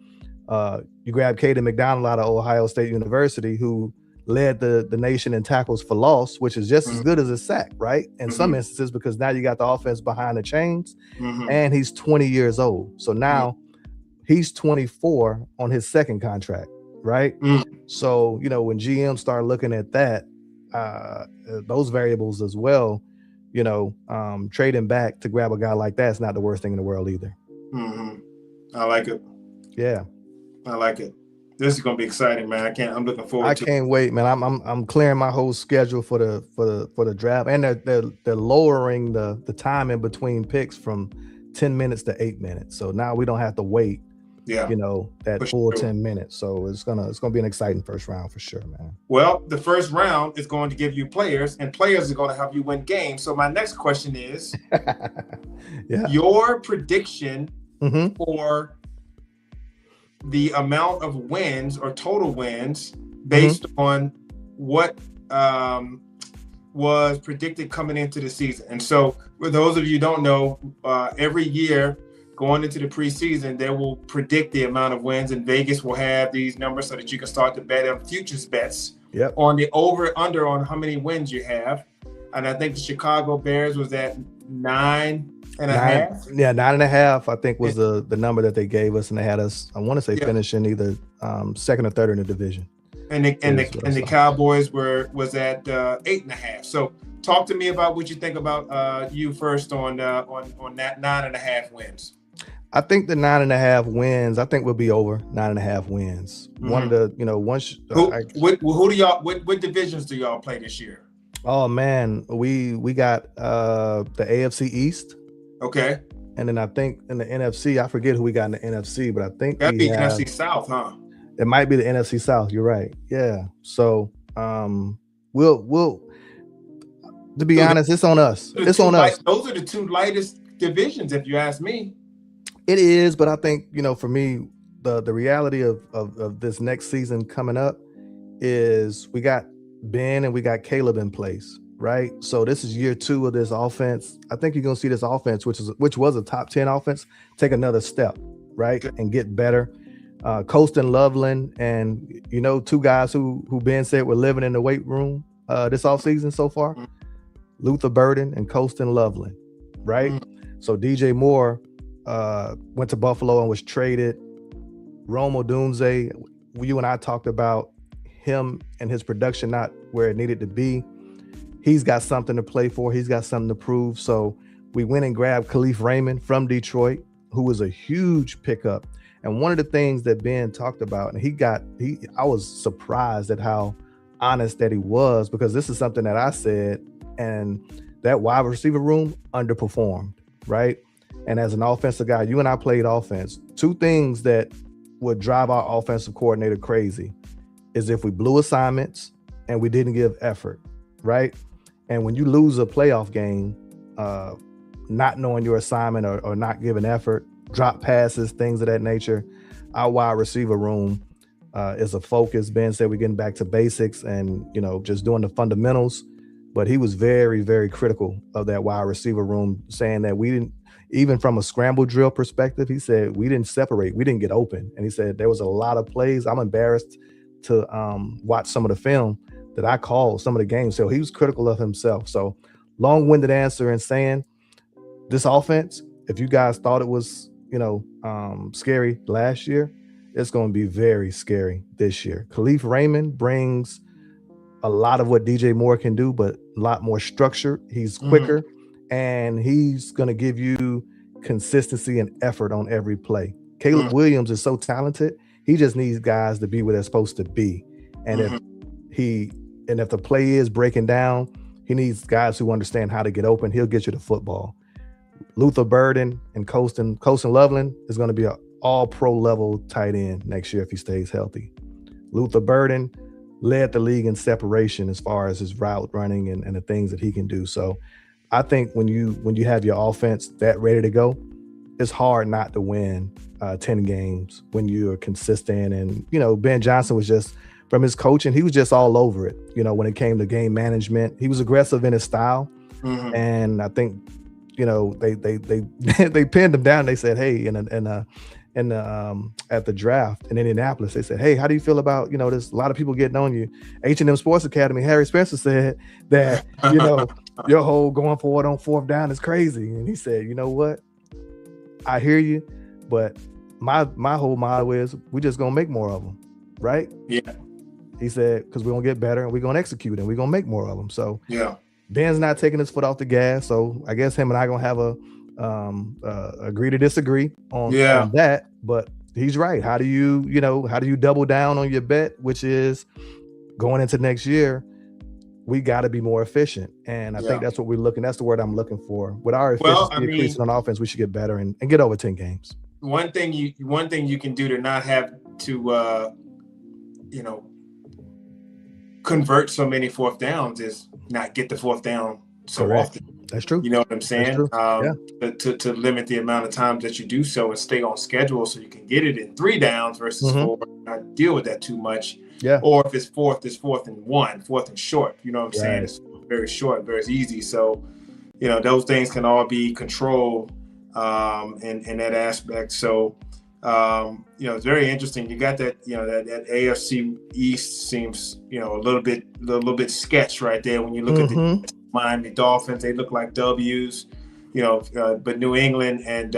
You grab Caden McDonald out of Ohio State University, who led the nation in tackles for loss, which is just as good as a sack, right? In some instances, because now you got the offense behind the chains, and he's 20 years old. So now he's 24 on his second contract, right? So, when GM start looking at that, those variables as well, trading back to grab a guy like that's not the worst thing in the world either. I like it. Yeah. I like it. This is going to be exciting, man. I'm looking forward I to it. can't wait, man. I'm clearing my whole schedule for the draft, and they're lowering the time in between picks from 10 minutes to 8 minutes. So now we don't have to wait, Yeah. that For full sure. 10 minutes. So it's gonna be an exciting first round for sure, man. Well, the first round is going to give you players, and players are going to help you win games. So my next question is, Yeah. your prediction Mhm. for the amount of wins or total wins based on what was predicted coming into the season. And so for those of you who don't know, every year going into the preseason, they will predict the amount of wins, and Vegas will have these numbers so that you can start to bet on futures bets Yep. on the over under on how many wins you have. And I think the Chicago Bears was at 9.5. Yeah, 9.5, I think, was the number that they gave us, and they had us, I want to say, Yeah. finishing either second or third in the division. And That's what I the saw. Cowboys was at 8.5. So talk to me about what you think about you first on that 9.5 wins. I think the 9.5 wins. I think we'll be over 9.5 wins. One of the, once. What divisions do y'all play this year? Oh man, we got the AFC East. Okay. And then I think in the NFC, I forget who we got in the NFC, but I think That'd be NFC South, huh? It might be the NFC South. You're right. Yeah. So we'll to be honest, it's on us. It's on us. Those are the two lightest divisions, if you ask me. It is, but I think, for me, the reality of this next season coming up is we got Ben and we got Caleb in place, right? So this is year 2 of this offense. I think you're gonna see this offense, which was a top 10 offense, take another step, right? And get better. Colston Loveland and two guys who Ben said were living in the weight room this offseason so far. Luther Burden and Colston Loveland, right? So DJ Moore went to Buffalo and was traded. Rome Odunze, you and I talked about him and his production not where it needed to be. He's got something to play for. He's got something to prove. So we went and grabbed Khalif Raymond from Detroit, who was a huge pickup. And one of the things that Ben talked about, and I was surprised at how honest that he was, because this is something that I said, and that wide receiver room underperformed, right? And as an offensive guy, you and I played offense. 2 things that would drive our offensive coordinator crazy is if we blew assignments and we didn't give effort, right? And when you lose a playoff game, not knowing your assignment or not giving effort, drop passes, things of that nature, our wide receiver room is a focus. Ben said we're getting back to basics and, just doing the fundamentals. But he was very, very critical of that wide receiver room, saying that we didn't, even from a scramble drill perspective, he said we didn't separate, we didn't get open. And he said there was a lot of plays. I'm embarrassed to watch some of the film that I called some of the games. So he was critical of himself. So long-winded answer in saying this offense, if you guys thought it was, scary last year, it's going to be very scary this year. Khalif Raymond brings a lot of what DJ Moore can do, but a lot more structure. He's quicker, and he's going to give you consistency and effort on every play. Caleb Williams is so talented. He just needs guys to be where they're supposed to be. And if the play is breaking down, he needs guys who understand how to get open. He'll get you the football. Luther Burden and Colston Loveland is going to be an all-pro level tight end next year if he stays healthy. Luther Burden led the league in separation as far as his route running and the things that he can do. So I think when you have your offense that ready to go, it's hard not to win 10 games when you're consistent. And, Ben Johnson was just, from his coaching, he was just all over it. When it came to game management, he was aggressive in his style. And I think, they pinned him down. They said, hey, at the draft in Indianapolis, they said, hey, how do you feel about, there's a lot of people getting on you. H&M Sports Academy, Harry Spencer said that, your whole going forward on 4th down is crazy. And he said, you know what? I hear you, but my whole motto is we just gonna make more of them, right? Yeah. He said, because we're gonna get better and we're gonna execute and we're gonna make more of them. So yeah, Ben's not taking his foot off the gas. So I guess him and I gonna have a agree to disagree on that. But he's right. How do you double down on your bet, which is going into next year? We got to be more efficient, and I think that's what we're looking. That's the word I'm looking for. With our efficiency increasing on offense, we should get better and get over 10 games. One thing you can do to not have to convert so many fourth downs is not get the fourth down so often. That's true. You know what I'm saying? To limit the amount of times that you do so and stay on schedule so you can get it in 3 downs versus 4, not deal with that too much. Yeah. Or if it's fourth and 1, fourth and short. You know what I'm saying? It's very short, very easy. So, those things can all be controlled in that aspect. So, it's very interesting. You got that, that AFC East seems, a little bit sketch right there when you look at the Miami Dolphins. They look like W's, but New England and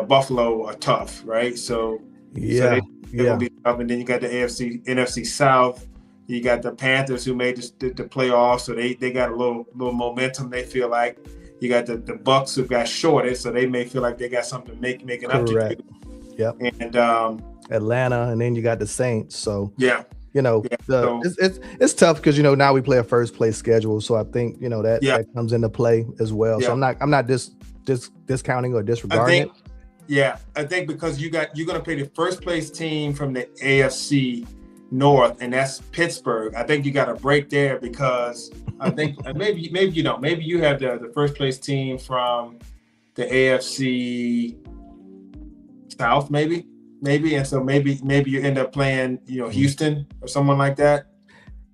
Buffalo are tough, right? So they're gonna be tough. And then you got the NFC South. You got the Panthers who made the playoffs, so they got a little momentum. They feel like you got the Bucks who got shorted, so they may feel like they got something making up to do. Yep. And Atlanta, and then you got the Saints. So so it's tough because now we play a first place schedule, so I think that comes into play as well. So I'm not discounting or disregarding it. Yeah, I think because you're gonna play the first place team from the AFC North, and that's Pittsburgh. I think you got a break there because I think maybe you don't. Maybe you have the first place team from the AFC South, maybe, and so maybe you end up playing Houston or someone like that.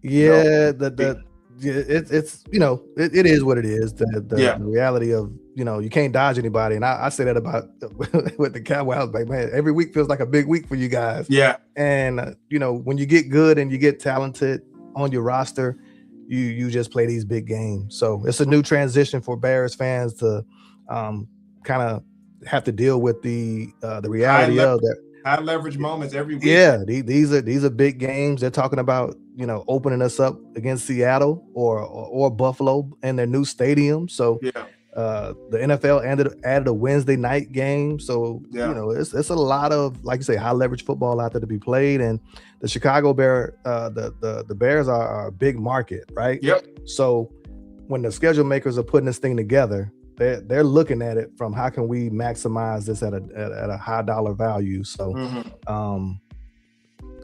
Yeah, it's it is what it is. The reality of you can't dodge anybody, and I say that about with the Cowboys. Like, man, every week feels like a big week for you guys. Yeah, and when you get good and you get talented on your roster, you just play these big games. So it's a new transition for Bears fans to kind of have to deal with the reality of that. High leverage moments every week. Yeah, these are big games. They're talking about opening us up against Seattle or Buffalo in their new stadium. So the NFL added a Wednesday night game. So it's a lot of, like you say, high leverage football out there to be played. And the Chicago the Bears are a big market, right? Yep. So when the schedule makers are putting this thing together, they're looking at it from how can we maximize this at a high dollar value. So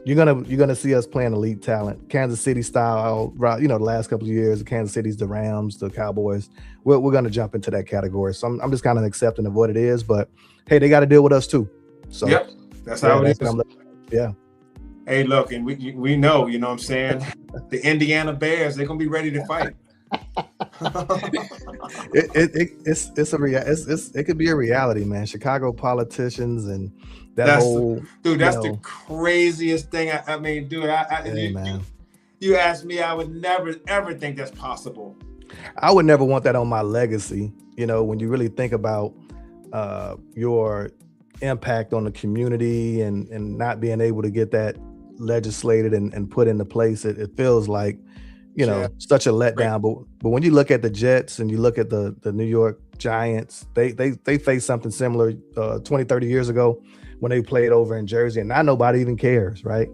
you're gonna see us playing elite talent, Kansas City style. The last couple of years, Kansas City's the Rams, the Cowboys. We're gonna jump into that category. So I'm just kind of accepting of what it is. But hey, they got to deal with us too. So that's how it is. Yeah. Hey, look, and we know, what I'm saying, the Indiana Bears, they're gonna be ready to fight. It could be a reality, man. Chicago politicians and that's the craziest thing. I mean, dude, you asked me, I would never ever think that's possible. I would never want that on my legacy. When you really think about your impact on the community and not being able to get that legislated and put into place, it feels like such a letdown. But when you look at the Jets and you look at the New York Giants, they faced something similar 20, 30 years ago when they played over in Jersey, and now nobody even cares, right?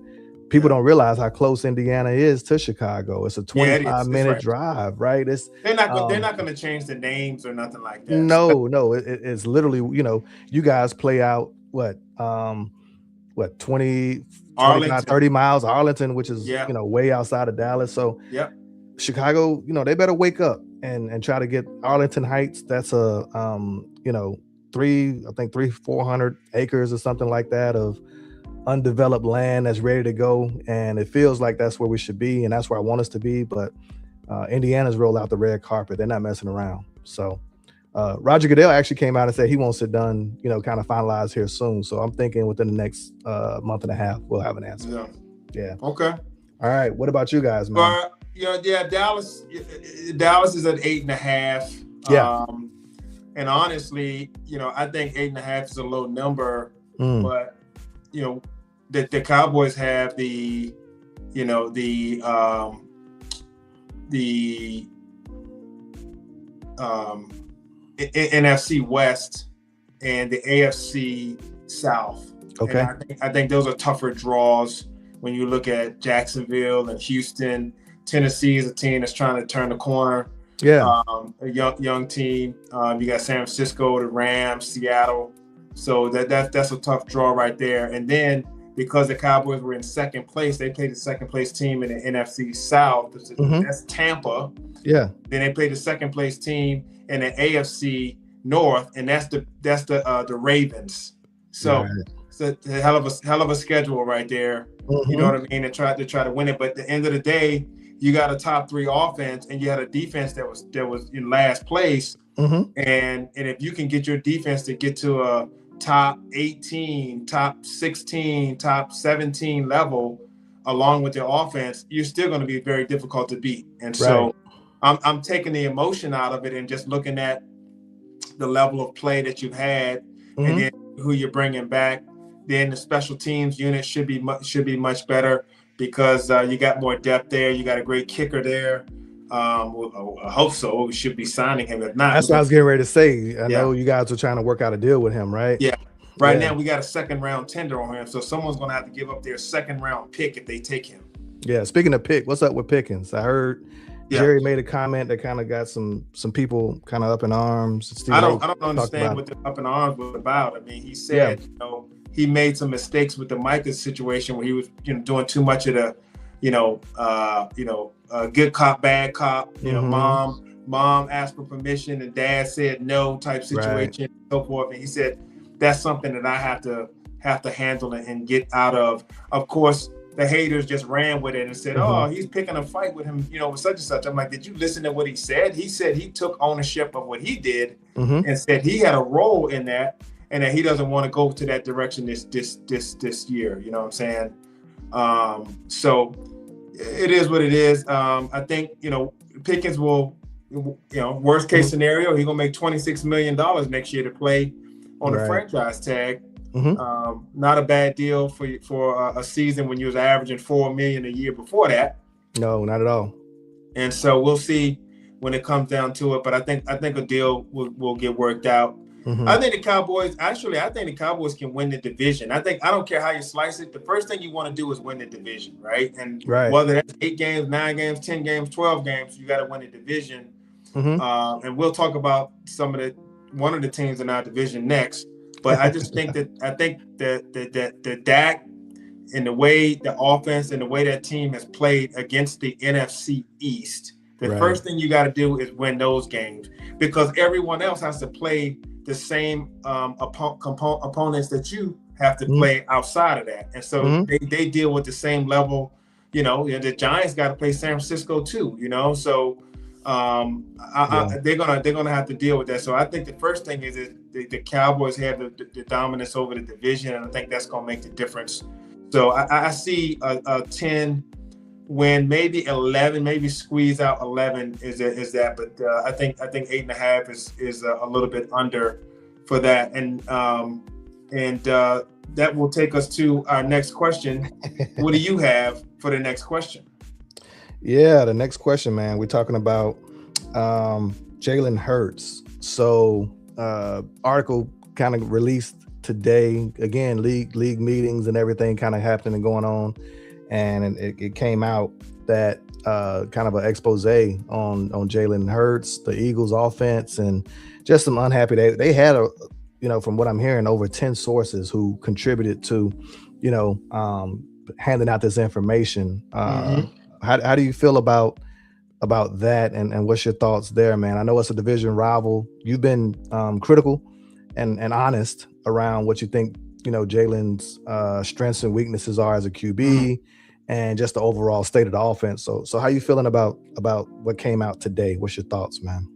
People don't realize how close Indiana is to Chicago. It's a 25-minute drive, right? They're not going to change the names or nothing like that. No, it's literally, you guys play out what 20, 25, 30 miles, Arlington, which is way outside of Dallas. So Chicago, they better wake up and try to get Arlington Heights. That's a 400 acres or something like that of undeveloped land that's ready to go, and it feels like that's where we should be, and that's where I want us to be. But Indiana's rolled out the red carpet. They're not messing around. So Roger Goodell actually came out and said he wants it done, kind of finalized here soon. So I'm thinking within the next month and a half, we'll have an answer. Yeah. Okay. All right. What about you guys, man? Dallas is at 8.5. Yeah. And honestly, I think 8.5 is a low number, but the Cowboys have the NFC West and the AFC South. Okay. And I think those are tougher draws when you look at Jacksonville and Houston. Tennessee is a team that's trying to turn the corner. Yeah. A young team. You got San Francisco, the Rams, Seattle. So that's a tough draw right there. And then because the Cowboys were in second place, they played the second place team in the NFC South. That's Tampa. Yeah. Then they played the second place team in the AFC North, and that's the Ravens. So right. It's a hell of a schedule right there. You know what I mean? To try to win it. But at the end of the day, you got a top 3 offense, and you had a defense that was in last place. And if you can get your defense to get to a top 18, top 16, top 17 level, along with your offense, you're still going to be very difficult to beat. And so I'm taking the emotion out of it and just looking at the level of play that you've had, and then who you're bringing back. Then the special teams unit should be much better because you got more depth there. You got a great kicker there. I hope so. We should be signing him. If not, that's what I was getting ready to say. I know you guys are trying to work out a deal with him, right? Yeah. Right now, we got a second round tender on him, so someone's going to have to give up their second round pick if they take him. Yeah. Speaking of pick, what's up with Pickens? I heard Jerry made a comment that kind of got some people kind of up in arms. I don't understand what the up in arms was about. I mean, he said he made some mistakes with the Micah situation where he was doing too much of the good cop bad cop. Mom asked for permission and dad said no type situation and so forth. And he said that's something that I have to handle and get out of. Of course, the haters just ran with it and said, oh, he's picking a fight with him, with such and such. I'm like, did you listen to what he said? He said he took ownership of what he did and said he had a role in that and that he doesn't want to go to that direction this year. You know what I'm saying? So it is what it is. I think, Pickens will, worst case scenario, he's going to make $26 million next year to play on the franchise tag. Not a bad deal for a season when you was averaging $4 million a year before that. No, not at all. And so we'll see when it comes down to it. But I think a deal will get worked out. I think the Cowboys can win the division. I don't care how you slice it. The first thing you want to do is win the division, right? And whether that's 8 games, 9 games, 10 games, 12 games, you got to win the division. And we'll talk about one of the teams in our division next. But I just think that Dak and the way the offense and the way that team has played against the NFC East, the first thing you got to do is win those games because everyone else has to play the same opponents that you have to play outside of that. And so they deal with the same level. The Giants got to play San Francisco too, so they're gonna have to deal with that. So I think the first thing is the Cowboys have the dominance over the division, and I think that's gonna make the difference. So I see a 10 win, maybe 11, maybe squeeze out 11 is that. But I think 8.5 is a little bit under for that, and that will take us to our next question. What do you have for the next question? Yeah, the next question, man. We're talking about Jalen Hurts. So article kind of released today. Again, league meetings and everything kind of happening and going on. And it came out that kind of an expose on Jalen Hurts, the Eagles offense, and just some unhappy. They had from what I'm hearing, over 10 sources who contributed to, handing out this information. How do you feel about that, and what's your thoughts there, man? I know it's a division rival. You've been critical and honest around what you think, Jalen's strengths and weaknesses are as a QB, and just the overall state of the offense. So how you feeling about what came out today? What's your thoughts, man?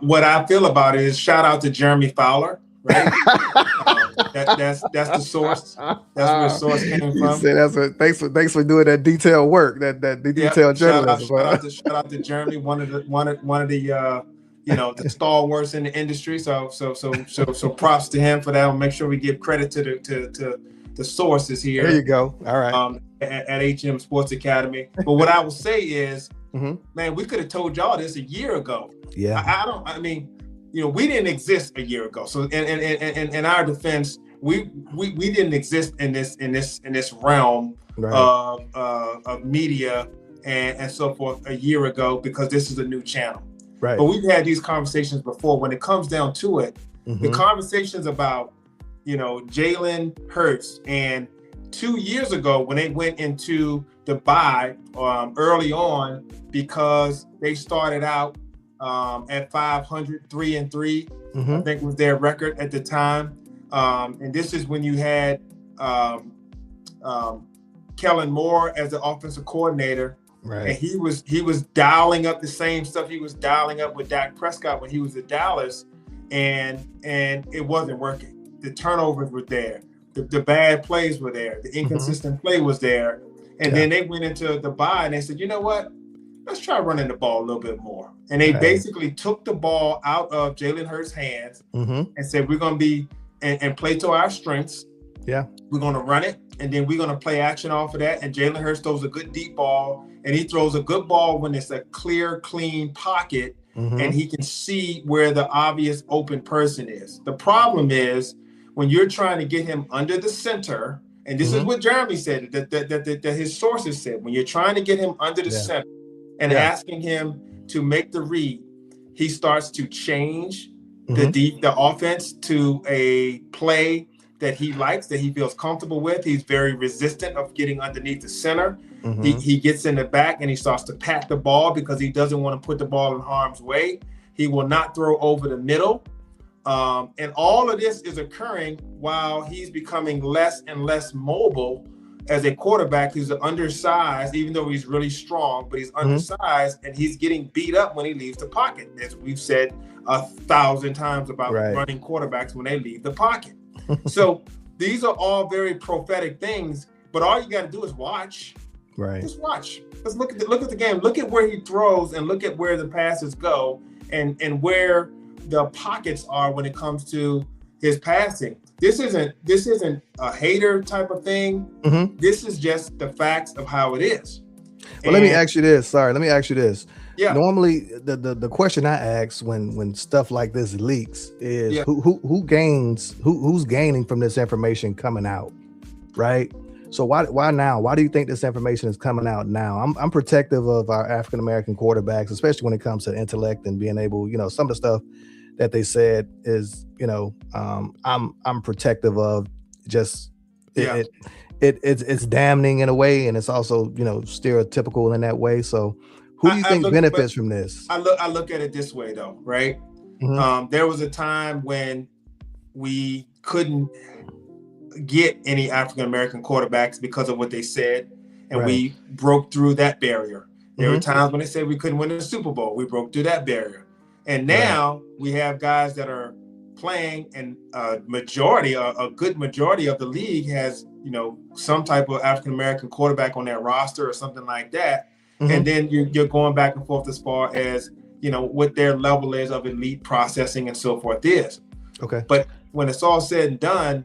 What I feel about it is shout out to Jeremy Fowler. Right? That's the source. That's where the source came from. Thanks for doing that detailed work. That detailed journalism. Shout out to Jeremy, one of the the stalwarts in the industry. So props to him for that. I'll make sure we give credit to the sources here. There you go. All right. At HM Sports Academy. But what I will say is, man, we could have told y'all this a year ago. Yeah. We didn't exist a year ago. So in our defense, we didn't exist in this realm Right. of media and so forth a year ago, because this is a new channel. Right. But we've had these conversations before. When it comes down to it, the Mhm. conversations about, Jalen Hurts, and 2 years ago when they went into the bye early on, because they started out at 500, 3-3, I Mhm. think was their record at the time. And this is when you had Kellen Moore as the offensive coordinator, and Right. he was dialing up the same stuff he was dialing up with Dak Prescott when he was at Dallas, and it wasn't working. The turnovers were there, the bad plays were there, the inconsistent play was there, and Yeah. then they went into the bye and they said, you know what? Let's try running the ball a little bit more. And they Right. basically took the ball out of Jalen Hurts' hands Mhm. and said, we're going to be and play to our strengths. Yeah. We're going to run it, and then we're going to play action off of that. And Jalen Hurts throws a good deep ball, and he throws a good ball when it's a clear, clean pocket, and Mhm. he can see where the obvious open person is. The problem is when you're trying to get him under the center, and this is Mhm. what Jeremy said, that his sources said, when you're trying to get him under the Yeah. center and Yeah. asking him to make the read, he starts to change Mhm. the offense to a play that he likes, that he feels comfortable with. He's very resistant of getting underneath the center. Mhm. He gets in the back and he starts to pat the ball because he doesn't want to put the ball in harm's way. He will not throw over the middle. And all of this is occurring while he's becoming less and less mobile as a quarterback. He's undersized, even though he's really strong, but he's undersized, and he's getting beat up when he leaves the pocket, as we've said 1,000 times about Right. running quarterbacks when they leave the pocket. So these are all very prophetic things, but all you got to do is watch. Right. Just watch. Let's look at the game. Look at where he throws, and look at where the passes go, and where the pockets are when it comes to his passing. This isn't a hater type of thing. Mhm. This is just the facts of how it is. Well, let me ask you this. Sorry, let me ask you this. Yeah. Normally, the question I ask when stuff like this leaks is Yeah. who's gaining from this information coming out, right? So why now? Why do you think this information is coming out now? I'm protective of our African American quarterbacks, especially when it comes to intellect and being able, some of the stuff that they said is, I'm protective of. Just Yeah. it's damning in a way, and it's also stereotypical in that way. So who do you think but benefits from this? I look at it this way though, right? Mhm. There was a time when we couldn't get any African American quarterbacks because of what they said, and Right. we broke through that barrier. There were Mhm. times when they said we couldn't win the Super Bowl. We broke through that barrier, and Right. now we have guys that are playing, and a good majority of the league has some type of African American quarterback on their roster or something like that. Mhm. And then you're going back and forth as far as what their level is of elite processing and so forth is. Okay. But when it's all said and done,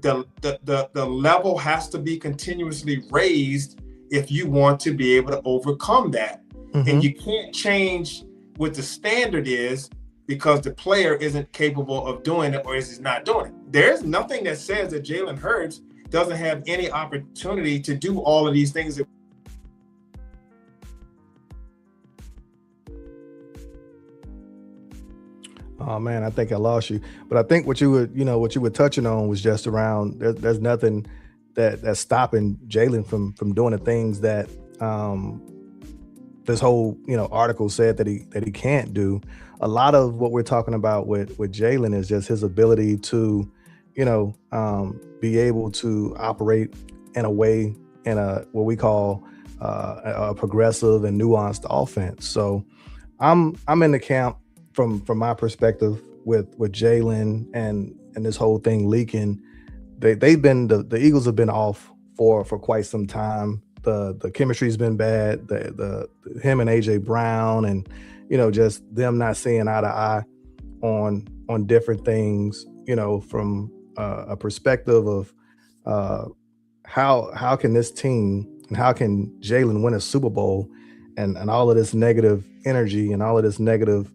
the level has to be continuously raised if you want to be able to overcome that. Mhm. And you can't change what the standard is because the player isn't capable of doing it, or is he's not doing it. There's nothing that says that Jalen Hurts doesn't have any opportunity to do all of these things. Oh man, I think I lost you. But I think what you were touching on was just around there's nothing that's stopping Jalen from doing the things that this whole article said that he can't do. A lot of what we're talking about with Jalen is just his ability to be able to operate in a way, in what we call a progressive and nuanced offense. So I'm in the camp from my perspective with Jalen and this whole thing leaking. They've been the Eagles have been off for quite some time. The chemistry's been bad. The him and AJ Brown, and just them not seeing eye to eye on different things. From a perspective of how can this team and how can Jalen win a Super Bowl, and all of this negative energy and all of this negative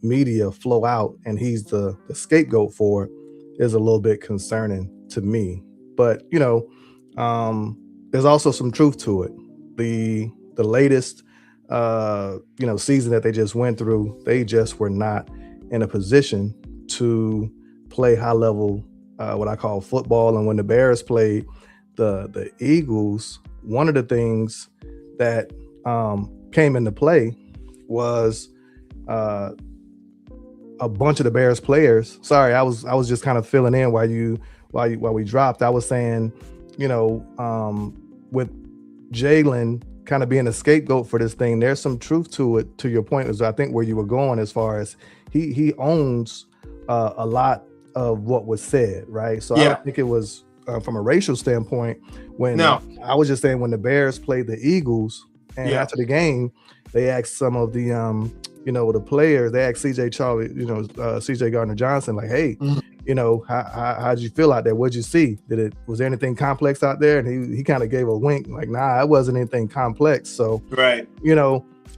media flow out, and he's the scapegoat for it. is a little bit concerning to me. But there's also some truth to it. The latest season that they just went through, they just were not in a position to play high level what I call football. And when the Bears played the Eagles, one of the things that came into play was a bunch of the Bears players. Sorry, I was just kind of filling in while we dropped. I was saying, with Jalen kind of being a scapegoat for this thing, there's some truth to it. To your point, is I think where you were going, as far as he owns a lot of what was said, right? So I don't think it was from a racial standpoint. I was just saying, when the Bears played the Eagles, and after the game, they asked some of the the players, they asked CJ Gardner-Johnson, like, hey, how'd you feel out there? What'd you see? Was there anything complex out there? And he kind of gave a wink, like, nah, it wasn't anything complex. So, right. You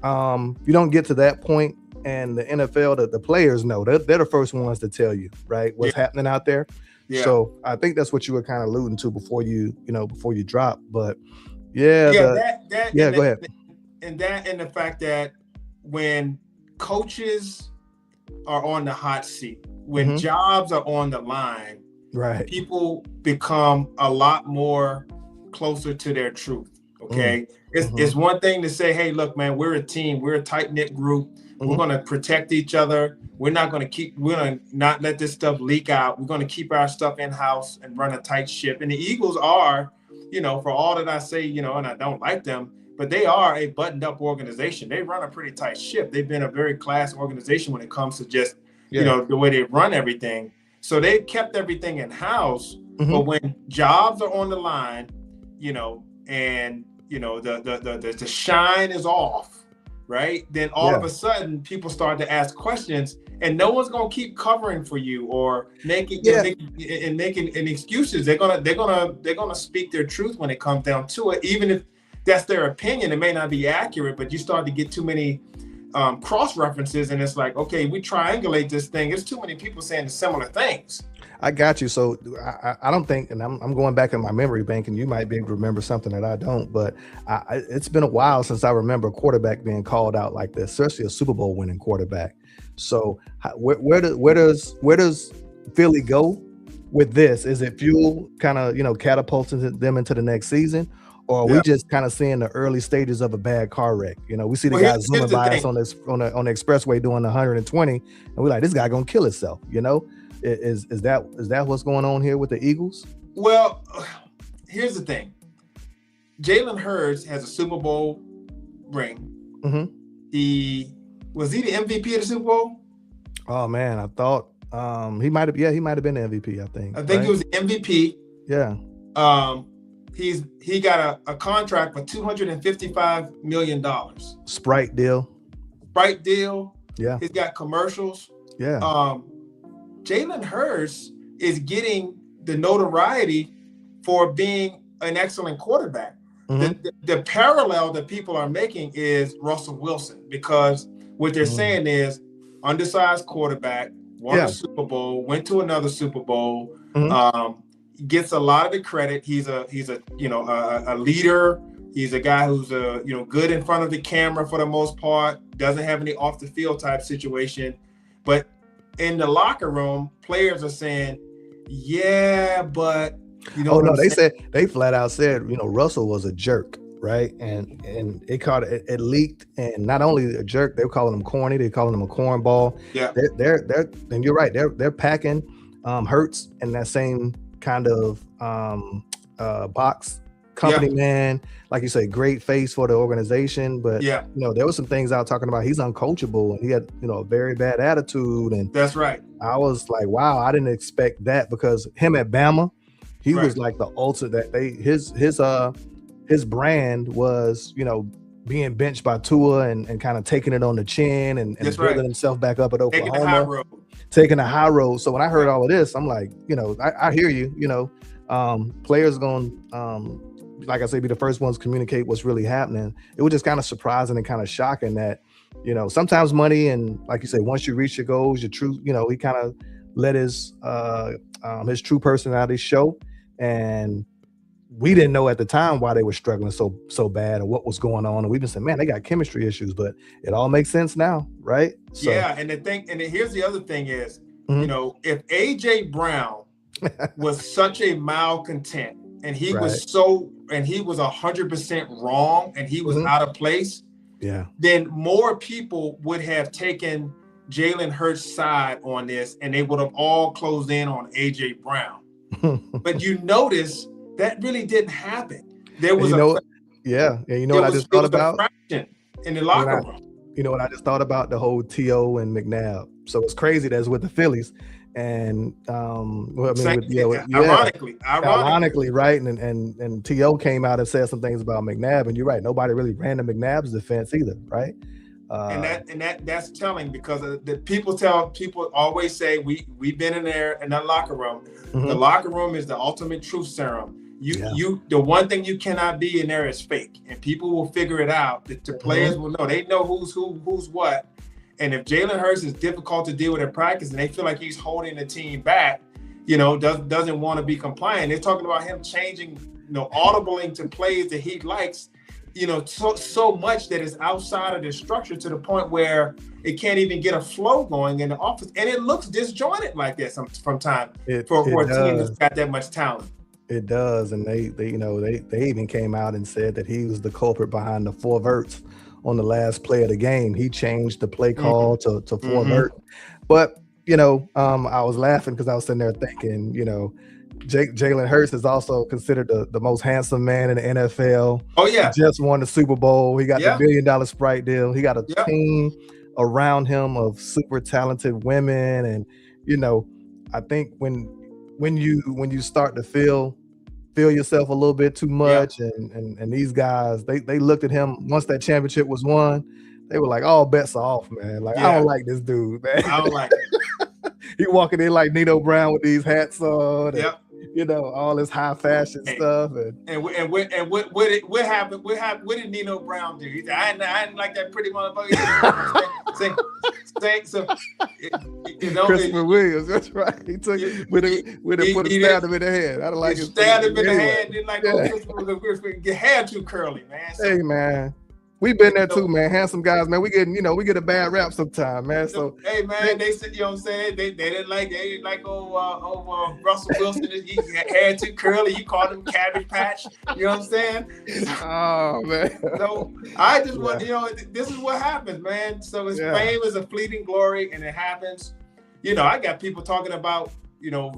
don't get to that point, and the NFL, the players know, they're the first ones to tell you, right, what's happening out there. Yeah. So I think that's what you were kind of alluding to before you drop. But go ahead. And the fact that when coaches are on the hot seat, when jobs are on the line, right, people become a lot more closer to their truth. Okay. It's one thing to say, hey, look, man, we're a team, we're a tight-knit group. We're going to protect each other. We're going to not let this stuff leak out. We're going to keep our stuff in-house and run a tight ship. And the Eagles are, for all that I say, and I don't like them, but they are a buttoned-up organization. They run a pretty tight ship. They've been a very class organization when it comes to just, the way they run everything. So they kept everything in-house. But when jobs are on the line, and, the shine is off, right? Then all of a sudden, people start to ask questions, and no one's going to keep covering for you or making excuses. They're gonna speak their truth when it comes down to it, even if that's their opinion. It may not be accurate, but you start to get too many cross references, and it's like, okay, we triangulate this thing. There's too many people saying similar things. I got you. So I don't think, and I'm going back in my memory bank, and you might be able to remember something that I don't, but it's been a while since I remember a quarterback being called out like this, especially a Super Bowl winning quarterback. So where does Philly go with this? Is it fuel kind of, catapulting them into the next season? Or are we just kind of seeing the early stages of a bad car wreck? We see the guy zooming by us on the expressway doing 120, and we're like, this guy gonna kill himself. Is that what's going on here with the Eagles? Well, here's the thing. Jalen Hurts has a Super Bowl ring. Was he the MVP of the Super Bowl? Oh man, I thought he might have been the MVP. I think he was the MVP. Yeah. He got a contract for $255 million. Sprite deal. Yeah. He's got commercials. Yeah. Jalen Hurts is getting the notoriety for being an excellent quarterback. The parallel that people are making is Russell Wilson, because what they're saying is undersized quarterback, won a Super Bowl, went to another Super Bowl, gets a lot of the credit. He's a leader. He's a guy who's good in front of the camera for the most part, doesn't have any off the field type situation. But in the locker room, players are saying, yeah, but they flat out said, Russell was a jerk, right? And it leaked, and not only a jerk, they were calling him corny, they calling him a cornball. Yeah. They're and you're right, they're packing Hurts in that same kind of box. Company man, like you say, great face for the organization, but there was some things I was talking about. He's uncoachable, and he had a very bad attitude, and that's right. I was like, wow, I didn't expect that, because him at Bama, he was like the ultimate. His brand was being benched by Tua and kind of taking it on the chin and building himself back up at Oklahoma, taking the high road. So when I heard all of this, I'm like, I hear you. Players going like I say, be the first ones to communicate what's really happening. It was just kind of surprising and kind of shocking that, sometimes money, and like you say, once you reach your goals, your truth, he kind of let his true personality show, and we didn't know at the time why they were struggling so bad or what was going on. And we've been saying, man, they got chemistry issues, but it all makes sense now, right? So, yeah, and here's the other thing is, Mhm. you know, if AJ Brown was such a malcontent and he Right. was 100% wrong and he was Mhm. out of place, Yeah. then more people would have taken Jalen Hurts' side on this, and they would have all closed in on AJ Brown. But you notice that really didn't happen. There was and you know what I just thought about? fraction in the locker room. You know what I just thought about? The whole T.O. and McNabb. So it's crazy that's with the Phillies, and ironically, right? And T.O. came out and said some things about McNabb, and you're right. Nobody really ran to McNabb's defense either, right? That's telling, because the people always say we've been in there in that locker room. Mm-hmm. The locker room is the ultimate truth serum. The one thing you cannot be in there is fake, and people will figure it out. The players will know. They know who's what. And if Jalen Hurts is difficult to deal with in practice, and they feel like he's holding the team back, doesn't want to be compliant. They're talking about him changing, audibling to plays that he likes, so much that it's outside of the structure to the point where it can't even get a flow going in the office, and it looks disjointed like that from time for a team that's got that much talent. It does, and they even came out and said that he was the culprit behind the 4 verts on the last play of the game. He changed the play call to 4 vert. But I was laughing because I was sitting there thinking, Jalen Hurts is also considered the most handsome man in the NFL. Oh yeah, he just won the Super Bowl. He got the $1 billion Sprite deal. He got a team around him of super talented women, and I think when you start to feel yourself a little bit too much, and these guys, they looked at him once that championship was won, they were like, all bets are off, man. Like, I don't like this dude, man. I don't like it. He walking in like Nino Brown with these hats on, and, all this high fashion stuff, and what happened? What did Nino Brown do? He said, I didn't like that pretty motherfucker. Christopher Williams, that's right. He took it with stabbed him in the head. I don't like it. Stabbed him in the head. Didn't like Christopher. Your hair too curly, man. Hey, man. We've been there too, man. Handsome guys, man. We get a bad rap sometimes, man. So hey, man, they said, what I'm saying? They didn't like Russell Wilson. He hair too curly. You called him Cabbage Patch. You know what I'm saying? Oh man. So I just want this is what happens, man. So his fame is a fleeting glory, and it happens. I got people talking about Jalen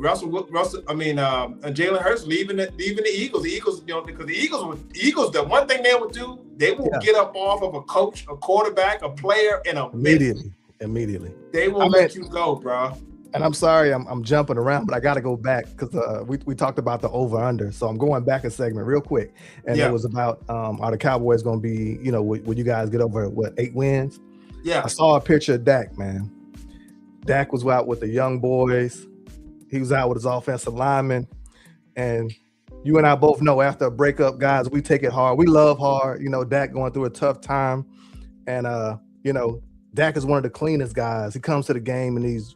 Hurts leaving the Eagles. The Eagles, because the Eagles, the one thing they would do, they will get up off of a coach, a quarterback, a player in a immediately. They will let you go, bro. And I'm sorry, I'm jumping around, but I got to go back because we talked about the over under. So I'm going back a segment real quick, and it was about are the Cowboys going to be would you guys get over 8 wins? Yeah, I saw a picture of Dak, man. Dak was out with the young boys. He was out with his offensive lineman, and you and I both know after a breakup, guys, we take it hard. We love hard. Dak going through a tough time, and Dak is one of the cleanest guys. He comes to the game in these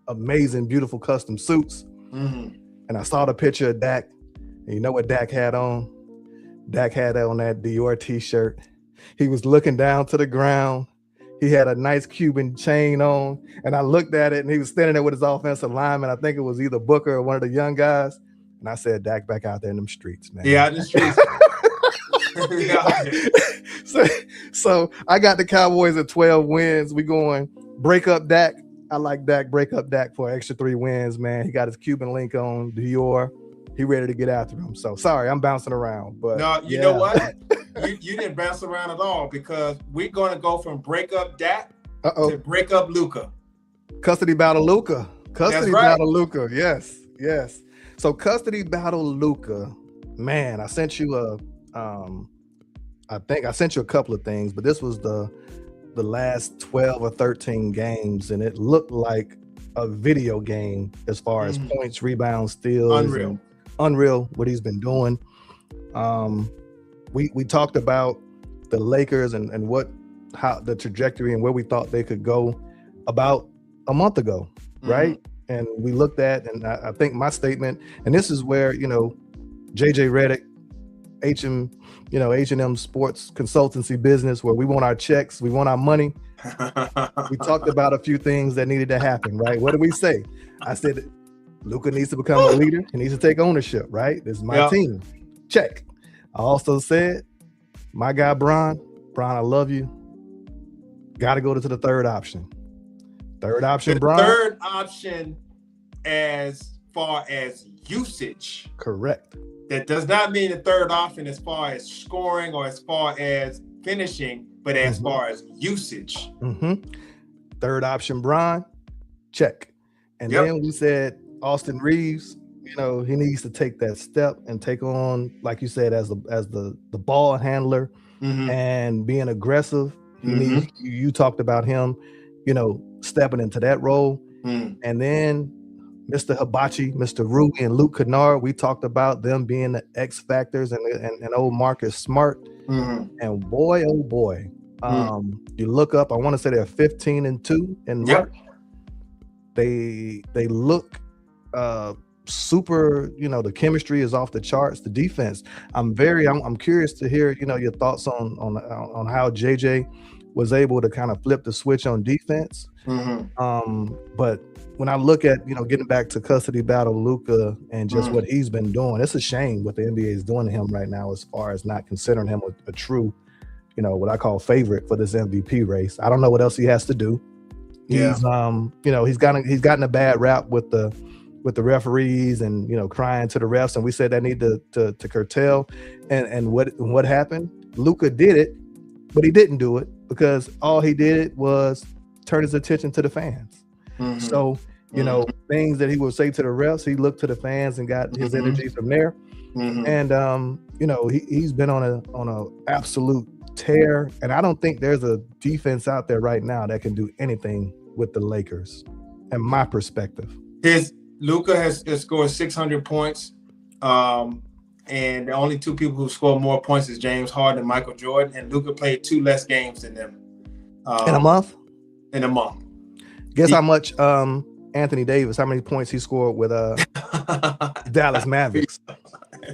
amazing, beautiful custom suits. Mm-hmm. And I saw the picture of Dak, and you know what Dak had on? Dak had on that Dior t-shirt. He was looking down to the ground. He had a nice Cuban chain on, and I looked at it, and he was standing there with his offensive lineman. I think it was either Booker or one of the young guys. And I said, Dak back out there in them streets, man. Yeah, in the streets. So I got the Cowboys at 12 wins. We going break up Dak. I like Dak, break up Dak for an extra 3 wins, man. He got his Cuban link on, Dior. He ready to get after him. So sorry, I'm bouncing around. But no, you know what? You didn't bounce around at all, because we're going to go from break up Dak to break up Luka. Custody battle Luka. Battle Luka. Yes. So custody battle Luka. Man, I sent you I think I sent you a couple of things, but this was the last 12 or 13 games, and it looked like a video game as far as points, rebounds, steals. Unreal what he's been doing. We talked about the Lakers and how the trajectory and where we thought they could go about a month ago, right? and we looked at, and I think my statement, and this is where, JJ Redick, H&M Sports Consultancy Business, where we want our checks, we want our money. We talked about a few things that needed to happen, right? What did we say? I said, Luka needs to become a leader. He needs to take ownership, right? This is my team. Check. I also said, my guy, Bron, I love you. Got to go to the third option. Third option, Bron. Third option as far as usage. Correct. That does not mean the third option as far as scoring or as far as finishing, but as far as usage. Third option, Bron. Check. And then we said Austin Reeves, he needs to take that step and take on, like you said, as the ball handler and being aggressive. You talked about him, stepping into that role. And then Mr. Hibachi, Mr. Rui, and Luke Kennard, we talked about them being the X factors and old Marcus Smart. And boy, oh boy, you look up, I want to say they're 15-2 in March. They look super, the chemistry is off the charts. The defense, I'm curious to hear, your thoughts on how JJ was able to kind of flip the switch on defense. But when I look at, getting back to custody battle, Luka, and just what he's been doing, it's a shame what the NBA is doing to him right now, as far as not considering him a true, what I call favorite for this MVP race. I don't know what else he has to do. He's he's gotten a bad rap with the referees and crying to the refs, and we said that need to curtail. And what happened? Luka did it, but he didn't do it because all he did was turn his attention to the fans. So things that he would say to the refs, he looked to the fans and got his energy from there. And he's been on a absolute tear, and I don't think there's a defense out there right now that can do anything with the Lakers, in my perspective. Luka has scored 600 points, and the only two people who scored more points is James Harden and Michael Jordan, and Luka played 2 less games than them. In a month? In a month. Guess how much Anthony Davis, how many points he scored with Dallas Mavericks?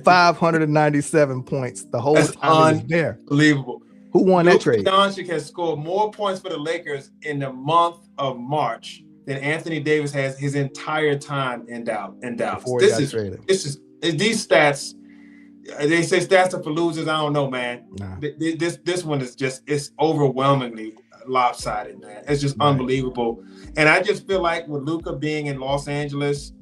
597 points the whole time he was there. Unbelievable. Who won that trade? Doncic has scored more points for the Lakers in the month of March than Anthony Davis has his entire time in Dallas. These stats, they say stats are for losers. I don't know, man. Nah. This one is it's overwhelmingly lopsided, man. It's just unbelievable. And I just feel like with Luka being in Los Angeles,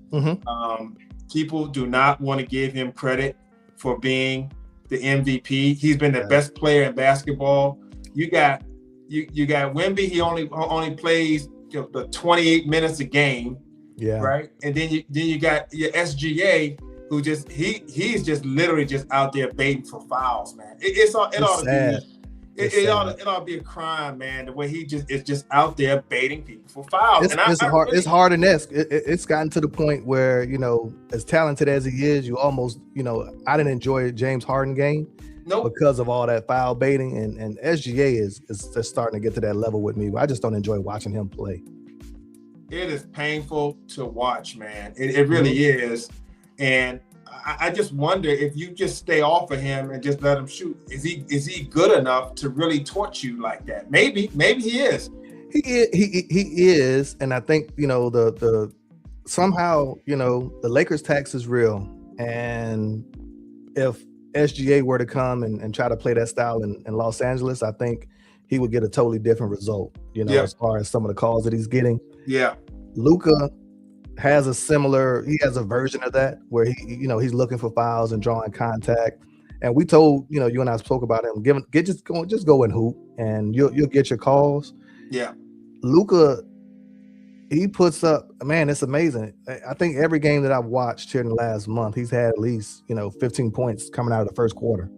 people do not want to give him credit for being the MVP. He's been the best player in basketball. You got Wemby. He only plays the 28 minutes a game. Right. And then you got your SGA, who he's just literally just out there baiting for fouls, man. It ought to be a crime, man. The way he is just out there baiting people for fouls. It's Harden-esque. It's gotten to the point where, as talented as he is, you almost, I didn't enjoy a James Harden game because of all that foul baiting. And SGA is just starting to get to that level with me. I just don't enjoy watching him play. It is painful to watch, man. It really is. And I just wonder if you just stay off of him and just let him shoot. Is he good enough to really torch you like that? Maybe he is. He is, and I think the somehow the Lakers tax is real, and if SGA were to come and try to play that style in Los Angeles, I think he would get a totally different result. As far as some of the calls that he's getting. Yeah, Luka has a version of that where he's looking for fouls and drawing contact. And we told, you and I spoke about him, just go and hoop and you'll get your calls. Yeah. Luka, he puts up, man, it's amazing. I think every game that I've watched here in the last month, he's had at least, 15 points coming out of the first quarter.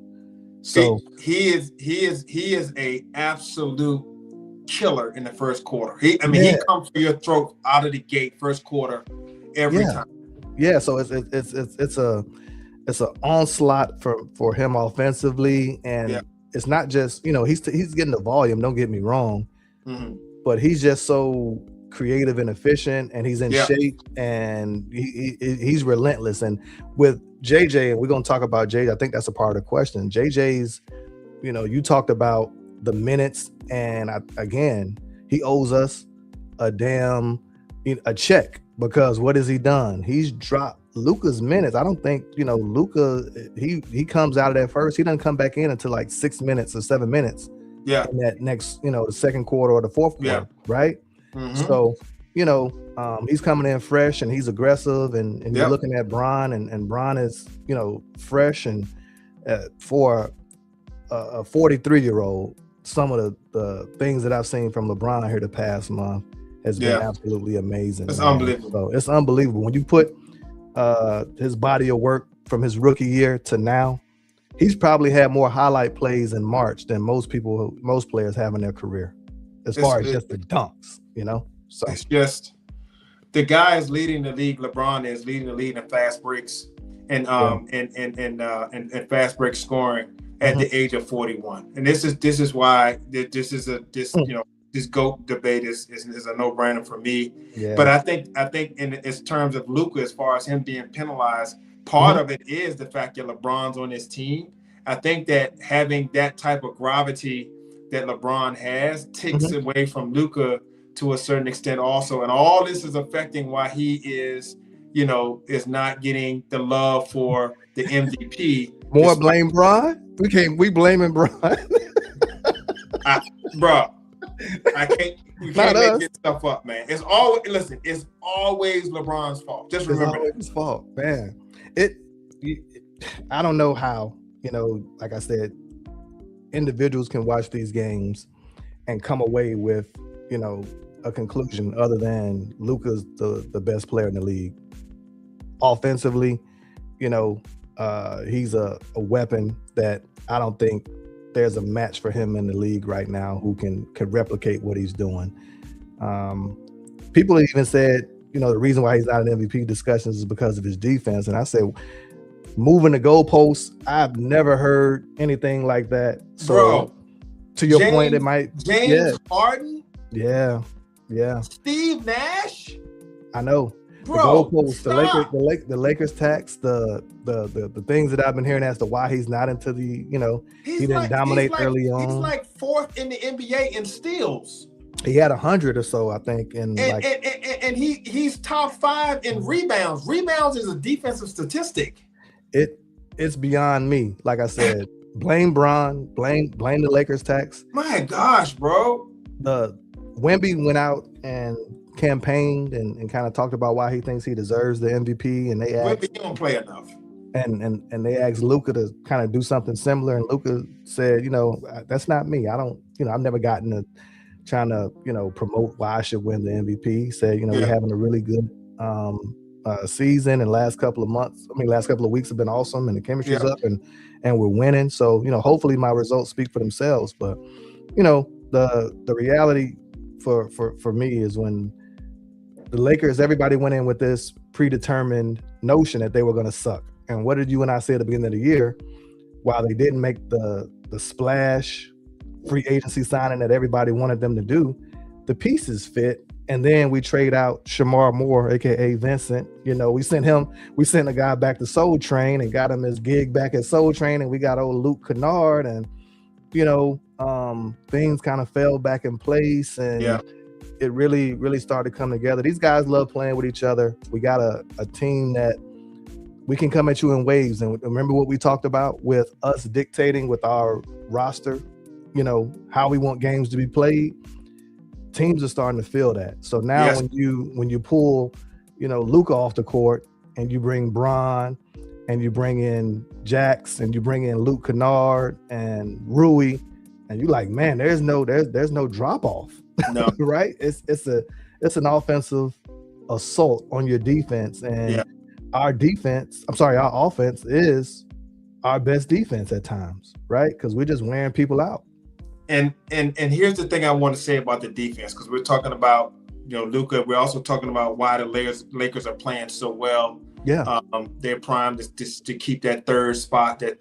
So he is a absolute killer in the first quarter. He comes for your throat out of the gate first quarter every time. Yeah, so it's an onslaught for him offensively, and it's not just he's getting the volume. Don't get me wrong, but he's just so creative and efficient, and he's in Yeah. shape, and he's relentless. And with JJ, and we're gonna talk about JJ. I think that's a part of the question. JJ's, you talked about the minutes, and again, he owes us a check, because what has he done? He's dropped Luka's minutes. I don't think Luka. He comes out of that first. He doesn't come back in until like 6 minutes or 7 minutes. Yeah. In that next, the second quarter or the fourth quarter, Yeah. right? Mhm. So, he's coming in fresh and he's aggressive, and Yep. you're looking at Bron, and Bron is, fresh, and for a 43-year-old, some of the things that I've seen from LeBron here the past month has been absolutely amazing. It's man. unbelievable. So it's unbelievable when you put his body of work from his rookie year to now. He's probably had more highlight plays in March than most players have in their career, as far as just the dunks, So it's just the guy is leading the league. LeBron is leading the league in fast breaks and fast break scoring at the age of 41. And this is why this GOAT debate is a no-brainer for me. Yeah. But I think in terms of Luka, as far as him being penalized, part of it is the fact that LeBron's on his team. I think that having that type of gravity that LeBron has takes away from Luka to a certain extent also. And all this is affecting why he is not getting the love for the MVP. More blame Bron? We blaming Bron. Bro, we can't make this stuff up, man. It's always LeBron's fault. Just remember it's always his fault, man. I don't know how, like I said, individuals can watch these games and come away with, a conclusion other than Luka's the best player in the league. Offensively, he's a weapon that I don't think there's a match for him in the league right now who could replicate what he's doing. People even said, the reason why he's not in MVP discussions is because of his defense. And I said, moving the goalposts, I've never heard anything like that. So, bro, to your point, it might James Harden. Yeah. Steve Nash. I know. Bro, the goalposts, the Lakers tax, the things that I've been hearing as to why he's not into the, he didn't dominate early on. He's like fourth in the NBA in steals. He had 100 or so, I think, and he's top 5 in rebounds. Rebounds is a defensive statistic. It's beyond me. Like I said, blame Bron, blame the Lakers tax. My gosh, bro. The Wemby went out and campaigned and kind of talked about why he thinks he deserves the MVP, and they asked, Wemby don't play enough. And they asked Luka to kind of do something similar, and Luka said, that's not me. I don't, I've never gotten to trying to, promote why I should win the MVP. He said, we're having a really good season, and last couple of weeks have been awesome, and the chemistry's up, and we're winning. So, hopefully my results speak for themselves. But, the reality for me is when the Lakers, everybody went in with this predetermined notion that they were going to suck. And what did you and I say at the beginning of the year? While they didn't make the splash free agency signing that everybody wanted them to do, the pieces fit. And then we trade out Shamar Moore, aka Vincent. We sent a guy back to Soul Train and got him his gig back at Soul Train, and we got old Luke Kennard, and things kind of fell back in place, and it really, really started to come together. These guys love playing with each other. We got a team that we can come at you in waves. And remember what we talked about with us dictating with our roster, how we want games to be played. Teams are starting to feel that. So now when you pull, Luka off the court, and you bring Bron, and you bring in Jax, and you bring in Luke Kennard and Rui, and you like, man, there's no drop off. No. Right? It's an offensive assault on your defense, and our offense is our best defense at times, right? Because we're just wearing people out. And here's the thing I want to say about the defense, because we're talking about Luka. We're also talking about why the Lakers are playing so well. Yeah, they're primed to keep that third spot in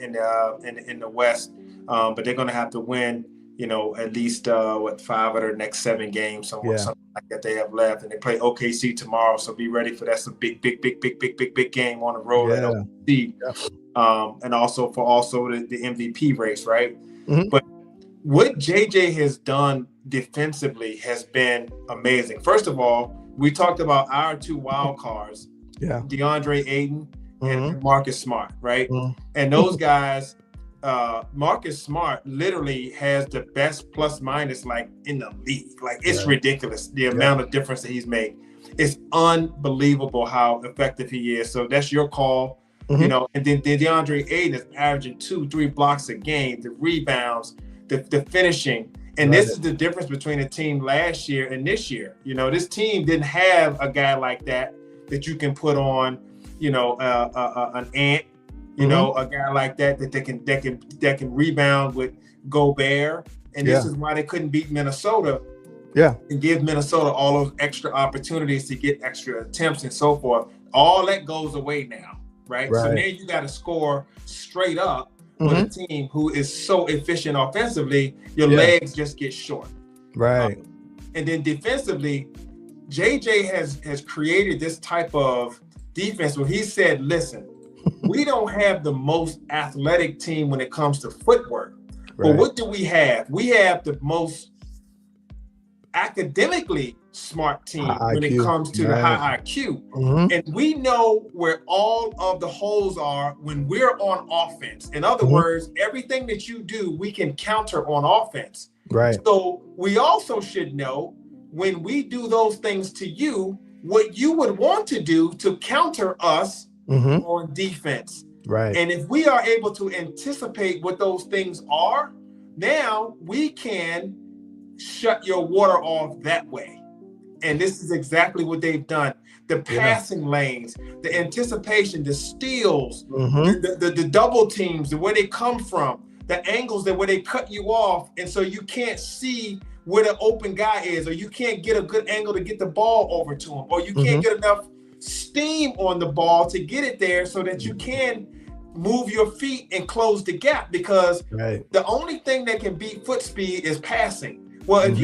the West. But they're going to have to win, at least 5 of their next 7 games, something that they have left, and they play OKC tomorrow. So be ready for that. Some big game on the road at OKC, and also the MVP race, right? Mm-hmm. But what JJ has done defensively has been amazing. First of all, we talked about our two wild cards, DeAndre Ayton and Marcus Smart, right? And those guys, Marcus Smart literally has the best plus minus like in the league. Like it's ridiculous the amount of difference that he's made. It's unbelievable how effective he is. So that's your call, you know. And then DeAndre Ayton is averaging 2-3 blocks a game, the rebounds, the finishing. And this is the difference between the team last year and this year. You know, this team didn't have a guy like that you can put on, you know, an Ant, you know, a guy like that can rebound with Gobert. And this is why they couldn't beat Minnesota. And give Minnesota all those extra opportunities to get extra attempts and so forth. All that goes away now, right? So now you got to score straight up with a team who is so efficient offensively, your legs just get short. And then defensively, JJ has created this type of defense where he said, listen, we don't have the most athletic team when it comes to footwork. But what do we have? We have the most academically smart team when it comes to the high IQ. And we know where all of the holes are when we're on offense. In other words, everything that you do, we can counter on offense. So we also should know when we do those things to you, what you would want to do to counter us on defense. And if we are able to anticipate what those things are, now we can shut your water off that way. And this is exactly what they've done. The passing lanes, the anticipation, the steals, the double teams, the where they come from, the angles where they cut you off. And so you can't see where the open guy is, or you can't get a good angle to get the ball over to him, or you can't get enough steam on the ball to get it there so that you can move your feet and close the gap, because the only thing that can beat foot speed is passing. Well, if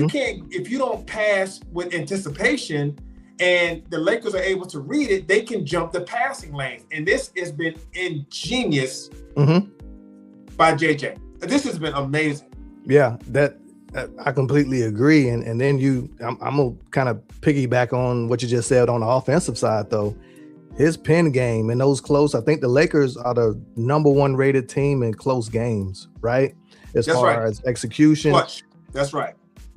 you don't pass with anticipation and the Lakers are able to read it, they can jump the passing lanes. And this has been ingenious by JJ. This has been amazing. Yeah, that I completely agree. And then I'm gonna kind of piggyback on what you just said on the offensive side, though. His pin game in those close, I think the Lakers are the #1 rated team in close games, right? As far as execution. That's right.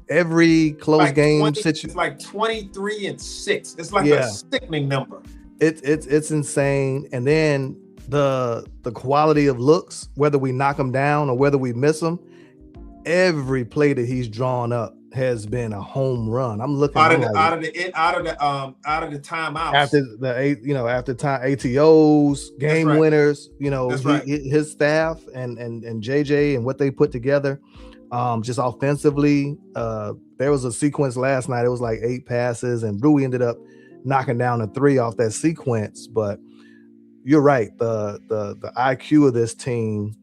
Every close game situation, it's like 23-6. It's like a sickening number. It's insane. And then the quality of looks, whether we knock them down or whether we miss them, every play that he's drawn up has been a home run. I'm looking out of the timeouts after time ATOs, game winners. You know, his staff and JJ and what they put together. Just offensively, there was a sequence last night. It was like 8 passes, and Rui ended up knocking down a 3 off that sequence. But you're right. The IQ of this team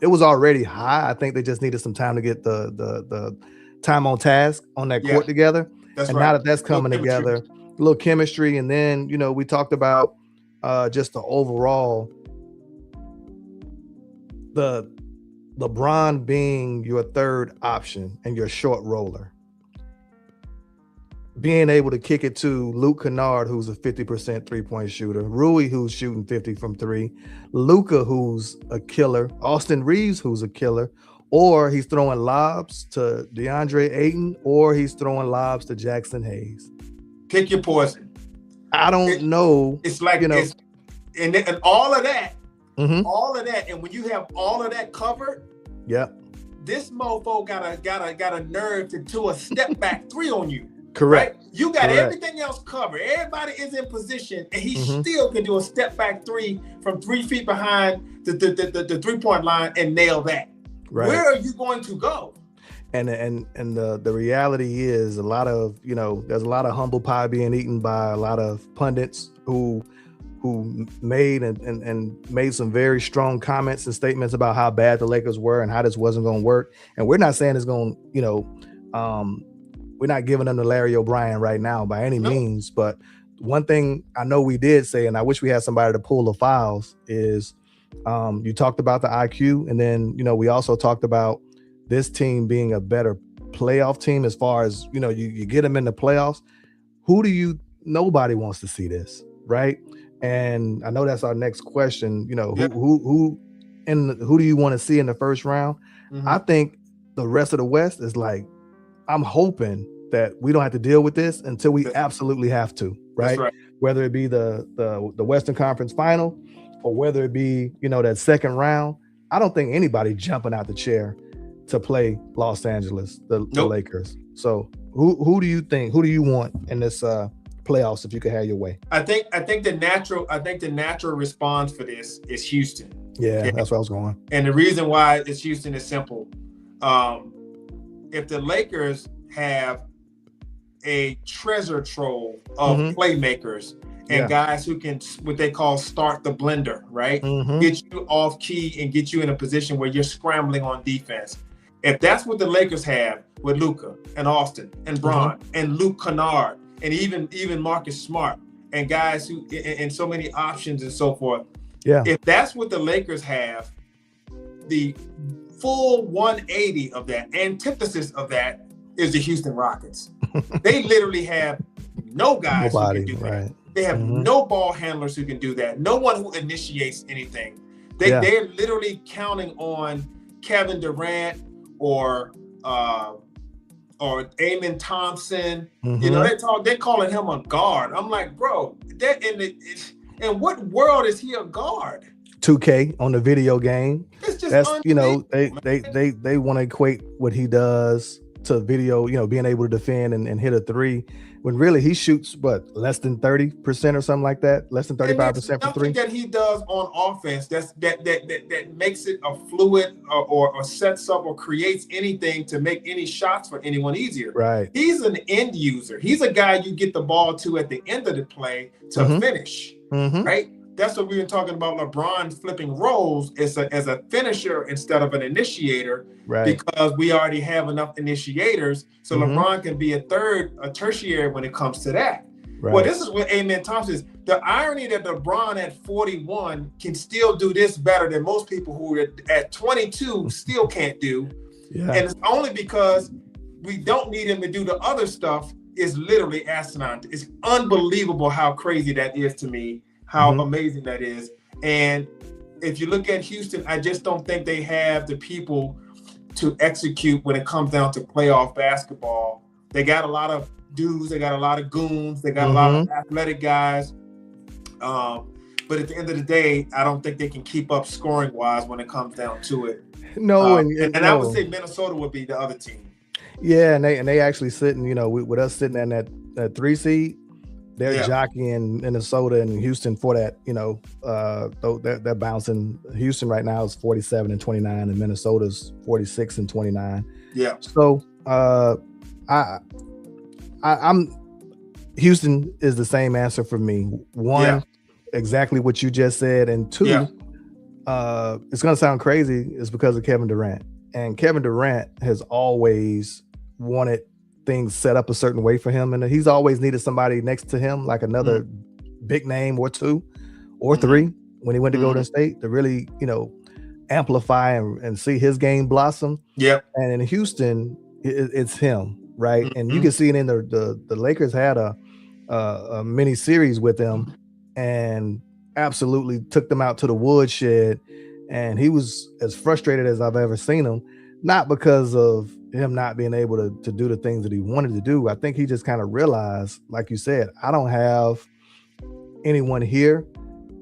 it was already high. I think they just needed some time to get the time on task on that court together. Now that's coming together, a little chemistry. And then, we talked about just the overall, the LeBron being your third option and your short roller, being able to kick it to Luke Kennard, who's a 50% three-point shooter, Rui, who's shooting 50 from 3, Luka, who's a killer, Austin Reeves, who's a killer, or he's throwing lobs to DeAndre Ayton, or he's throwing lobs to Jackson Hayes. Pick your poison. I don't know. It's like, and all of that, all of that, and when you have all of that covered, this mofo got a nerve to do a step back 3 on you. Correct. Right? You got everything else covered. Everybody is in position, and he still can do a step back 3 from 3 feet behind the 3-point line and nail that. Right. Where are you going to go? And the reality is, a lot of there's a lot of humble pie being eaten by a lot of pundits who made and made some very strong comments and statements about how bad the Lakers were and how this wasn't going to work. And we're not saying it's going to we're not giving them to Larry O'Brien right now by any Nope. means. But one thing I know we did say, and I wish we had somebody to pull the files, is you talked about the IQ, and then we also talked about this team being a better playoff team as far as you get them in the playoffs. Nobody wants to see this, right? And I know that's our next question. Yep. Who do you want to see in the first round? Mm-hmm. I think the rest of the West is like, I'm hoping that we don't have to deal with this until we absolutely have to, right? That's right. Whether it be the Western Conference Final or whether it be that second round. I don't think anybody jumping out the chair to play Los Angeles, the Lakers. So who do you think? Who do you want in this playoffs if you could have your way? I think the natural response for this is Houston. Yeah, that's where I was going. And the reason why it's Houston is simple. If the Lakers have a treasure trove of playmakers and guys who can, what they call, start the blender, right? Get you off key and get you in a position where you're scrambling on defense. If that's what the Lakers have with Luka and Austin and Bron and Luke Kennard and even Marcus Smart and guys who and so many options and so forth. Yeah. If that's what the Lakers have, the full 180 of that, antithesis of that, is the Houston Rockets. They literally have no guys who can do that. They have no ball handlers who can do that. No one who initiates anything. They're literally counting on Kevin Durant or Amen Thompson. They're calling him a guard. I'm like, bro, in what world is he a guard? 2K on the video game. It's just they want to equate what he does to video, being able to defend and hit a three, when really he shoots less than 30% or something like that, less than 35% for three. That he does on offense that makes it a fluid or sets up or creates anything to make any shots for anyone easier. Right. He's an end user. He's a guy you get the ball to at the end of the play to finish. Right. That's what we've been talking about. LeBron flipping roles as a finisher instead of an initiator, because we already have enough initiators. So LeBron can be a tertiary when it comes to that. Right. Well, this is what Amen Thompson is. The irony that LeBron at 41 can still do this better than most people who are at 22 still can't do. Yeah. And it's only because we don't need him to do the other stuff. Is literally asinine. It's unbelievable how crazy that is to me. How amazing that is. And if you look at Houston, I just don't think they have the people to execute when it comes down to playoff basketball. They got a lot of dudes, they got a lot of goons, they got a lot of athletic guys. But at the end of the day, I don't think they can keep up scoring wise when it comes down to it. No, and I would say Minnesota would be the other team. Yeah, and they actually sitting, with us sitting in that 3 seed. They're jockeying Minnesota and Houston for that, they're bouncing. Houston right now is 47-29 and Minnesota's 46-29. Yeah. So I'm Houston is the same answer for me. One, exactly what you just said, and two, it's gonna sound crazy, it's because of Kevin Durant. And Kevin Durant has always wanted things set up a certain way for him, and he's always needed somebody next to him, like another big name or two or three, when he went to Golden State, to really amplify and see his game blossom. And in Houston, it's him, right? And you can see it in the Lakers had a mini series with him and absolutely took them out to the woodshed, and he was as frustrated as I've ever seen him, not because of him not being able to do the things that he wanted to do. I think he just kind of realized, like you said, I don't have anyone here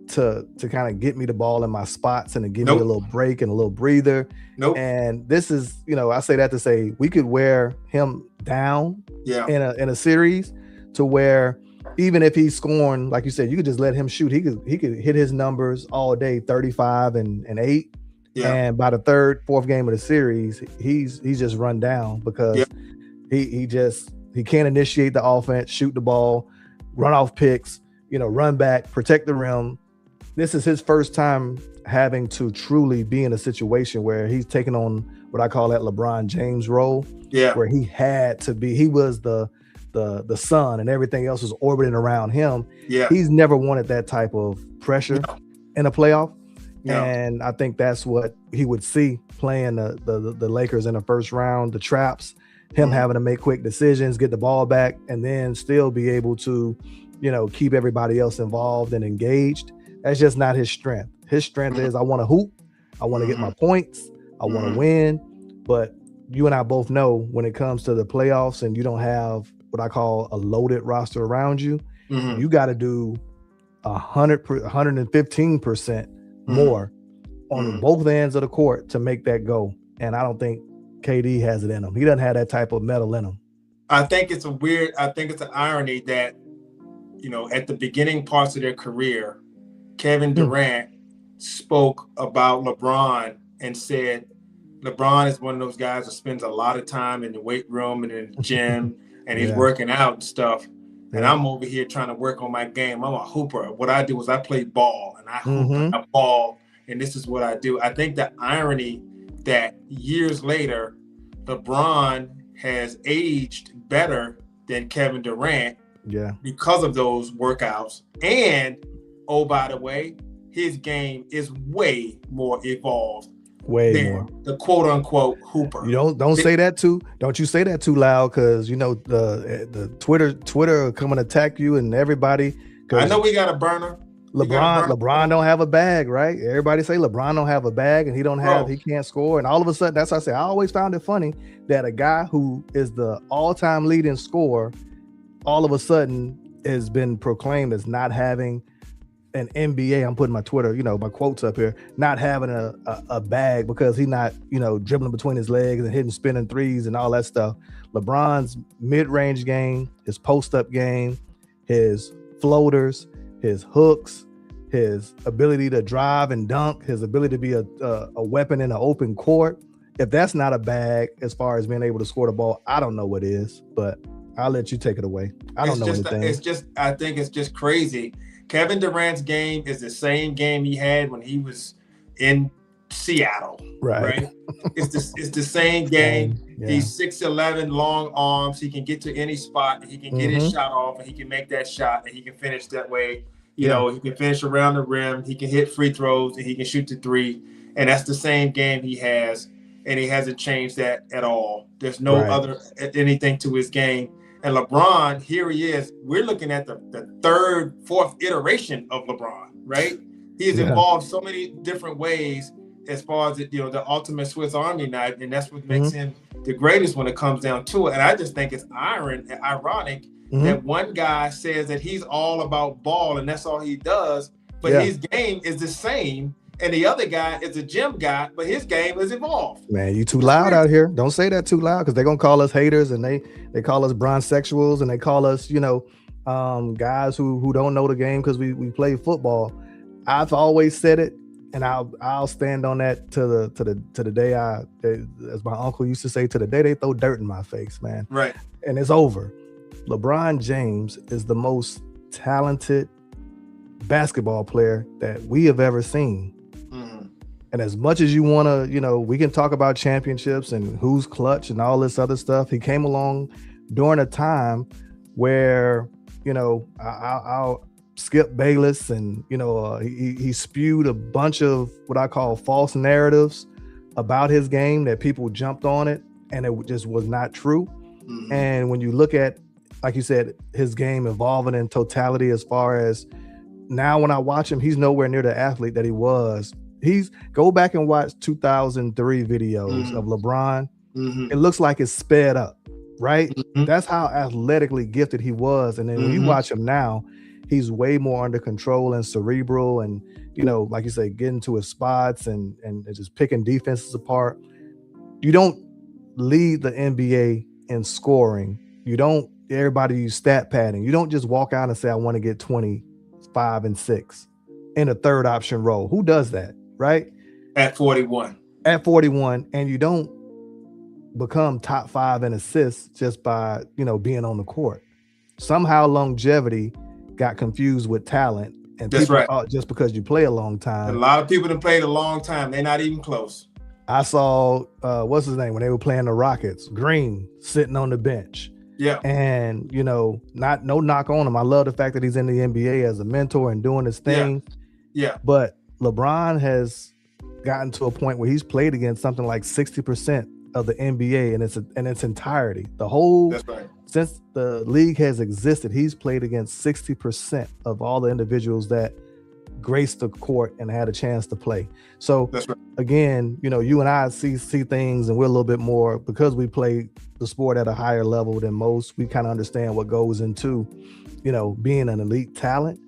to kind of get me the ball in my spots and to give me a little break and a little breather. And this is, I say that to say we could wear him down in a series to where even if he's scoring, like you said, you could just let him shoot. He could hit his numbers all day, 35 and 8. And by the third, fourth game of the series, he's just run down because he can't initiate the offense, shoot the ball, run off picks, run back, protect the rim. This is his first time having to truly be in a situation where he's taking on what I call that LeBron James role, Yeah. where he had to be, he was the sun and everything else was orbiting around him. Yeah. He's never wanted that type of pressure in a playoff. No. And I think that's what he would see playing the Lakers in the first round, the traps, him having to make quick decisions, get the ball back, and then still be able to, you know, keep everybody else involved and engaged. That's just not his strength. His strength is I want to hoop, I want to get my points, I want to win. But you and I both know when it comes to the playoffs and you don't have what I call a loaded roster around you, you got to do 115% more on both ends of the court to make that go. And I don't think KD has it in him. He doesn't have that type of metal in him. I think it's an irony that, you know, at the beginning parts of their career, Kevin Durant spoke about LeBron and said, LeBron is one of those guys that spends a lot of time in the weight room and in the gym and he's working out and stuff. And I'm over here trying to work on my game. I'm a hooper. What I do is I play ball and I hoop and I ball, and this is what I do. I think the irony that years later, LeBron has aged better than Kevin Durant because of those workouts. And, oh, by the way, his game is way more evolved. Way more. The quote unquote hooper. You don't say that too. Don't you say that too loud, because you know the Twitter come and attack you and everybody. I know we got a burner. LeBron don't have a bag, right? Everybody say LeBron don't have a bag and he can't score. And all of a sudden, that's what I say. I always found it funny that a guy who is the all-time leading scorer all of a sudden has been proclaimed as not having an NBA. I'm putting my Twitter, you know, my quotes up here, not having a bag because he's not, you know, dribbling between his legs and hitting spinning threes and all that stuff. LeBron's mid-range game, his post-up game, his floaters, his hooks, his ability to drive and dunk, his ability to be a weapon in an open court. If that's not a bag as far as being able to score the ball, I don't know what is, but I'll let you take it away. I don't know anything. I think it's just crazy. Kevin Durant's game is the same game he had when he was in Seattle. Right? It's the same game. Yeah. He's 6'11", long arms. He can get to any spot. He can get his shot off, and he can make that shot, and he can finish that way. You know, he can finish around the rim. He can hit free throws, and he can shoot the three. And that's the same game he has, and he hasn't changed that at all. There's no other anything to his game. And LeBron, here he is. We're looking at the third, fourth iteration of LeBron, right? He has evolved so many different ways as far as the ultimate Swiss Army knife, and that's what makes him the greatest when it comes down to it. And I just think it's ironic that one guy says that he's all about ball and that's all he does, but his game is the same. And the other guy is a gym guy, but his game has evolved. Man, you too loud out here. Don't say that too loud, because they're gonna call us haters, and they call us bronzesexuals, and they call us, guys who don't know the game because we play football. I've always said it, and I'll stand on that to the day as my uncle used to say, to the day they throw dirt in my face, man. Right. And it's over. LeBron James is the most talented basketball player that we have ever seen. And as much as you want to, we can talk about championships and who's clutch and all this other stuff. He came along during a time where, I'll Skip Bayless and, he spewed a bunch of what I call false narratives about his game that people jumped on it, and it just was not true. And when you look at, like you said, his game evolving in totality, as far as now when I watch him, he's nowhere near the athlete that he was. Go back and watch 2003 videos of LeBron. It looks like it's sped up, right? That's how athletically gifted he was. And then when you watch him now, he's way more under control and cerebral, and like you say, getting to his spots and just picking defenses apart. You don't lead the NBA in scoring. You don't everybody use stat padding. You don't just walk out and say, I want to get 25 and 6 in a third option role. Who does that? Right? At 41. And you don't become top 5 in assists just by, being on the court. Somehow longevity got confused with talent, And That's people right. thought just because you play a long A time. lot of people that played a long time, they're not even close. I saw what's his name when they were playing the Rockets, Green sitting on the bench. Yeah. And no knock on him. I love the fact that he's in the NBA as a mentor and doing his thing. Yeah. But LeBron has gotten to a point where he's played against something like 60% of the NBA in its entirety. The whole That's right. Since the league has existed, he's played against 60% of all the individuals that graced the court and had a chance to play. So That's right. Again, you and I see things, and we're a little bit more, because we play the sport at a higher level than most. We kind of understand what goes into, being an elite talent.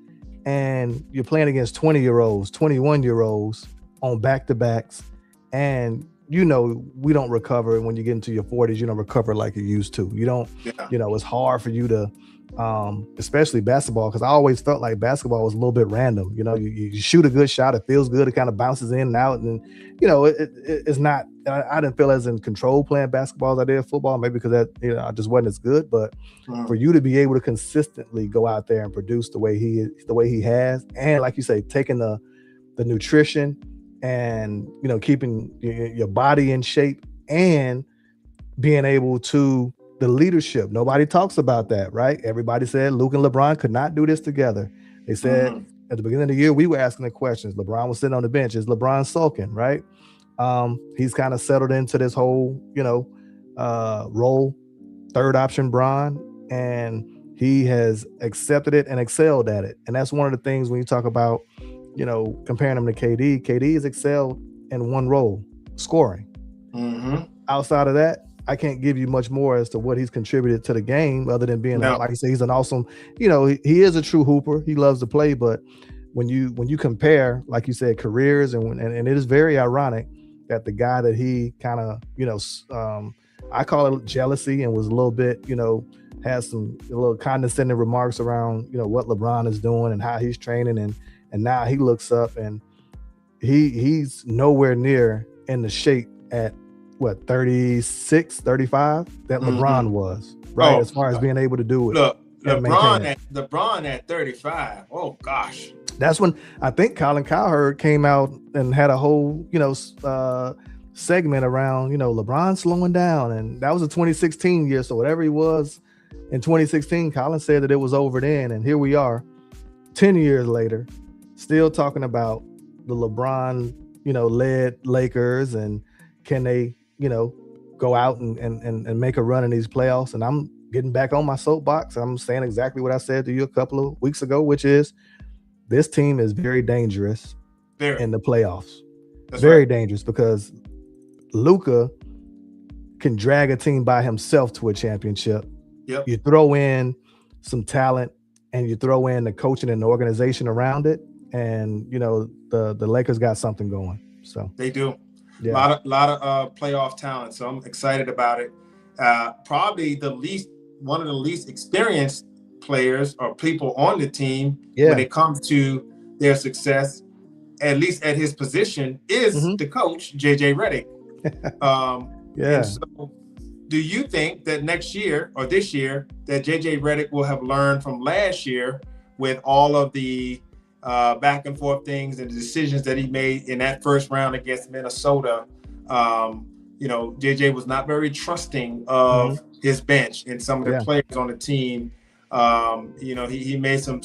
And you're playing against 20-year-olds, 21-year-olds on back-to-backs. And we don't recover when you get into your 40s. You don't recover like you used to. You don't, it's hard for you to, especially basketball, because I always felt like basketball was a little bit random. You shoot a good shot, it feels good, it kind of bounces in and out, and it's not. I didn't feel as in control playing basketball as I did football, maybe because that I just wasn't as good. But for you to be able to consistently go out there and produce the way he has, and like you say, taking the nutrition and keeping your body in shape and being able to the leadership. Nobody talks about that, right? Everybody said Luke and LeBron could not do this together. They said at the beginning of the year, we were asking the questions. LeBron was sitting on the bench. Is LeBron sulking, right? He's kind of settled into this whole, role, third option Bron, and he has accepted it and excelled at it. And that's one of the things when you talk about, comparing him to KD. KD has excelled in one role, scoring. Outside of that, I can't give you much more as to what he's contributed to the game, other than being, like you say, he's an awesome, he is a true hooper. He loves to play. But when you compare, like you said, careers, and it is very ironic that the guy that he kind of, I call it jealousy, and was a little bit, has some a little condescending remarks around, what LeBron is doing and how he's training, and now he looks up and he's nowhere near in the shape at 36, 35 that LeBron was, right? As far as being able to do it. Look, LeBron at 35. Oh gosh. That's when I think Colin Cowherd came out and had a whole, segment around, LeBron slowing down. And that was a 2016 year. So whatever he was in 2016, Colin said that it was over then. And here we are 10 years later, still talking about the LeBron, led Lakers, and can they, go out and make a run in these playoffs. And I'm getting back on my soapbox. I'm saying exactly what I said to you a couple of weeks ago, which is this team is very dangerous in the playoffs. That's very dangerous, because Luka can drag a team by himself to a championship. Yep. You throw in some talent and you throw in the coaching and the organization around it, and the Lakers got something going. So they do. Yeah. A lot of playoff talent. So I'm excited about it. Probably one of the least experienced players or people on the team when it comes to their success, at least at his position, is the coach, JJ Redick. And so do you think that next year or this year that JJ Redick will have learned from last year with all of the back and forth things and the decisions that he made in that first round against Minnesota? JJ was not very trusting of his bench and some of the players on the team. He made some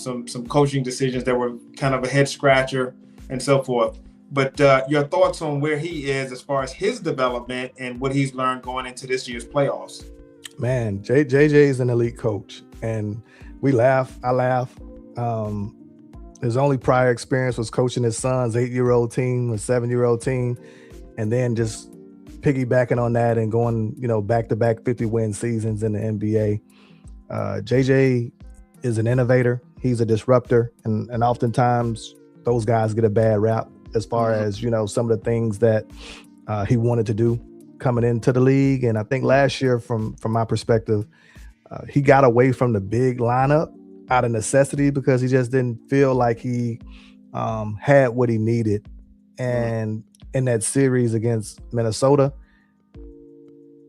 coaching decisions that were kind of a head scratcher and so forth. But your thoughts on where he is as far as his development and what he's learned going into this year's playoffs? Man, JJ is an elite coach, and we laugh. I laugh. His only prior experience was coaching his son's 8-year-old team, a 7-year-old team, and then just piggybacking on that and going, back-to-back 50-win seasons in the NBA. JJ is an innovator. He's a disruptor, and oftentimes those guys get a bad rap as far as, some of the things that he wanted to do coming into the league. And I think last year, from my perspective, he got away from the big lineup out of necessity, because he just didn't feel like he had what he needed. And in that series against Minnesota,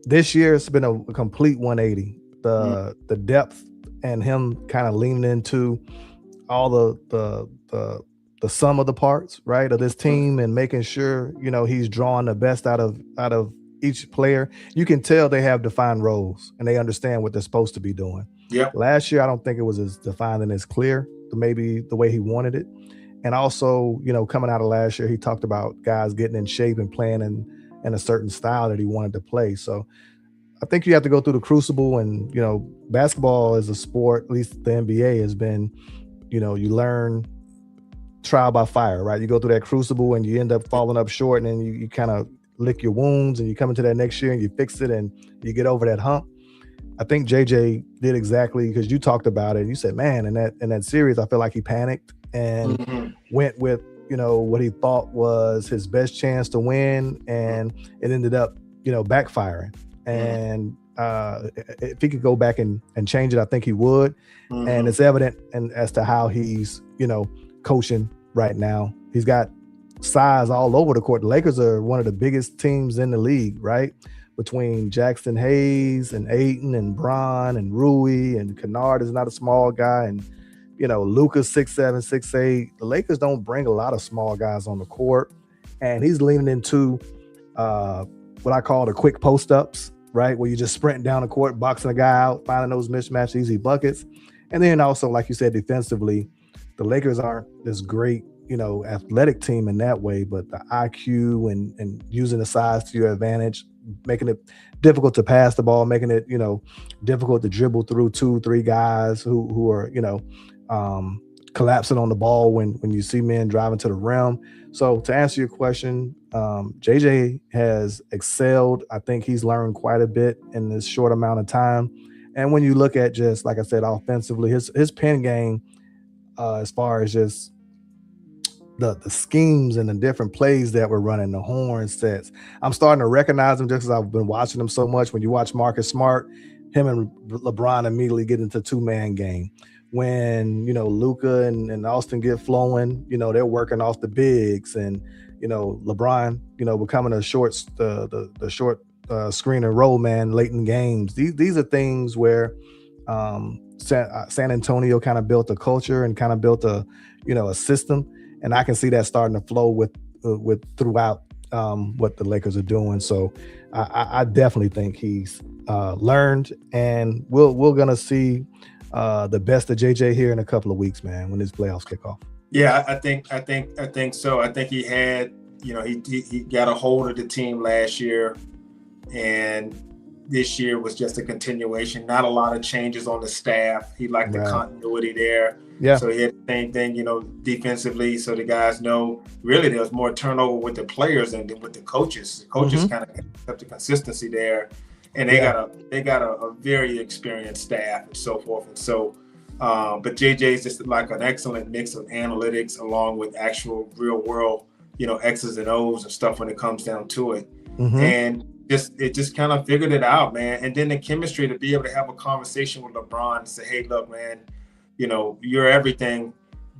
this year it's been a complete 180. The depth and him kind of leaning into all the sum of the parts, right, of this team, and making sure, he's drawing the best out of each player. You can tell they have defined roles and they understand what they're supposed to be doing. Yep. Last year, I don't think it was as defined and as clear, maybe the way he wanted it. And also, coming out of last year, he talked about guys getting in shape and playing in a certain style that he wanted to play. So I think you have to go through the crucible, and, basketball as a sport, at least the NBA has been, you learn trial by fire, right? You go through that crucible and you end up falling up short, and then you kind of lick your wounds, and you come into that next year and you fix it and you get over that hump. I think JJ did exactly, because you talked about it. You said, man, in that series, I feel like he panicked and went with, what he thought was his best chance to win, and it ended up, backfiring. And if he could go back and change it, I think he would. And it's evident as to how he's, coaching right now. He's got size all over the court. The Lakers are one of the biggest teams in the league, right? Between Jackson Hayes and Ayton and Bron and Rui, and Kennard is not a small guy, and Luka's 6'7", 6'8". The Lakers don't bring a lot of small guys on the court, and he's leaning into what I call the quick post-ups, right? Where you just sprinting down the court, boxing a guy out, finding those mismatch easy buckets. And then also, like you said, defensively, the Lakers aren't this great, athletic team in that way, but the IQ and using the size to your advantage, making it difficult to pass the ball, making it, difficult to dribble through 2-3 guys who are, collapsing on the ball when you see men driving to the rim. So to answer your question, JJ has excelled. I think he's learned quite a bit in this short amount of time. And when you look at, just like I said, offensively, his pen game, as far as just the schemes and the different plays that we're running, the horn sets, I'm starting to recognize them just because I've been watching them so much. When you watch Marcus Smart, him and LeBron immediately get into two-man game. When, Luka and Austin get flowing, they're working off the bigs, and, LeBron, becoming the short screen and roll man late in games. These are things where San Antonio kind of built a culture and kind of built a system, and I can see that starting to flow with throughout what the Lakers are doing. So I definitely think he's learned, and we're gonna see the best of JJ here in a couple of weeks, man, when his playoffs kick off. Yeah, I think so. I think he had, he got a hold of the team last year, and this year was just a continuation. Not a lot of changes on the staff. He liked the continuity there. Yeah. So he had the same thing, defensively. So the guys know really there was more turnover with the players than with the coaches. The coaches kind of kept the consistency there, and they got a very experienced staff and so forth. And so, but JJ is just like an excellent mix of analytics along with actual real world, X's and O's and stuff when it comes down to it. And it just kind of figured it out, man. And then the chemistry to be able to have a conversation with LeBron and say, hey, look, man, you're everything,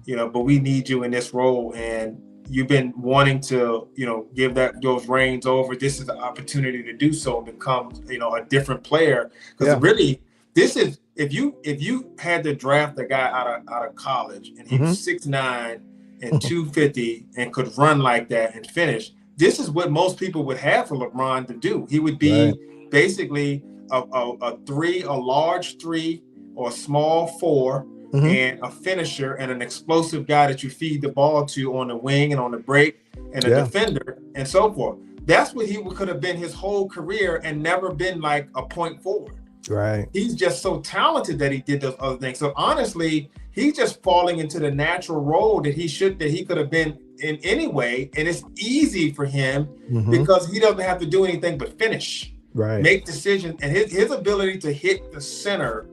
but we need you in this role. And you've been wanting to, give those reins over. This is the opportunity to do so and become, a different player. Because really, this is, if you had to draft a guy out of college and he was 6'9" and 250 and could run like that and finish, this is what most people would have for LeBron to do. He would be basically a large three or a small four, and a finisher and an explosive guy that you feed the ball to on the wing and on the break, and a defender and so forth. That's what he could have been his whole career and never been like a point forward. Right. He's just so talented that he did those other things. So honestly, he's just falling into the natural role that he could have been in anyway, and it's easy for him because he doesn't have to do anything but finish, make decisions, and his ability to hit the center,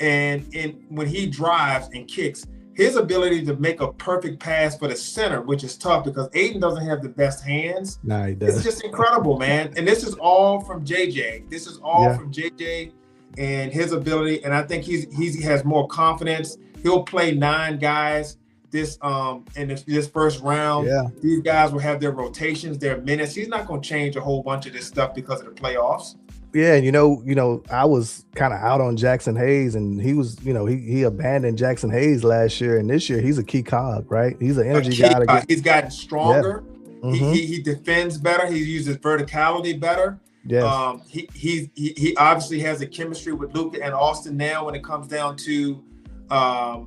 and when he drives and kicks, his ability to make a perfect pass for the center, which is tough because Ayton doesn't have the best hands. Nah, he does. It's just incredible, man. And this is all from JJ. This is all from JJ and his ability. And I think he has more confidence. He'll play 9 guys in this first round. These guys will have their rotations, their minutes. He's not going to change a whole bunch of this stuff because of the playoffs. Yeah, I was kind of out on Jackson Hayes, and he was, he abandoned Jackson Hayes last year, and this year he's a key cog, right? He's an energy guy to get. He's gotten Yeah. stronger. Mm-hmm. He defends better. He uses verticality better. Yes. He obviously has a chemistry with Luka and Austin now when it comes down to the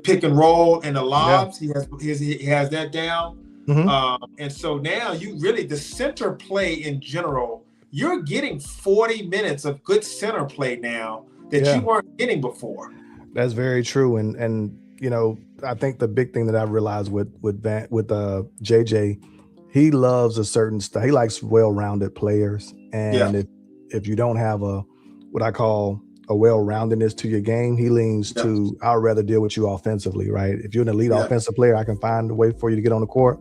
pick and roll and the lobs. Yeah. He has that down. Mm-hmm. And so now the center play in general, you're getting 40 minutes of good center play now that you weren't getting before. That's very true. And I think the big thing that I've realized with JJ, he loves a certain style. He likes well-rounded players. And if you don't have what I call a well-roundedness to your game, he leans to, I'd rather deal with you offensively, right? If you're an elite offensive player, I can find a way for you to get on the court.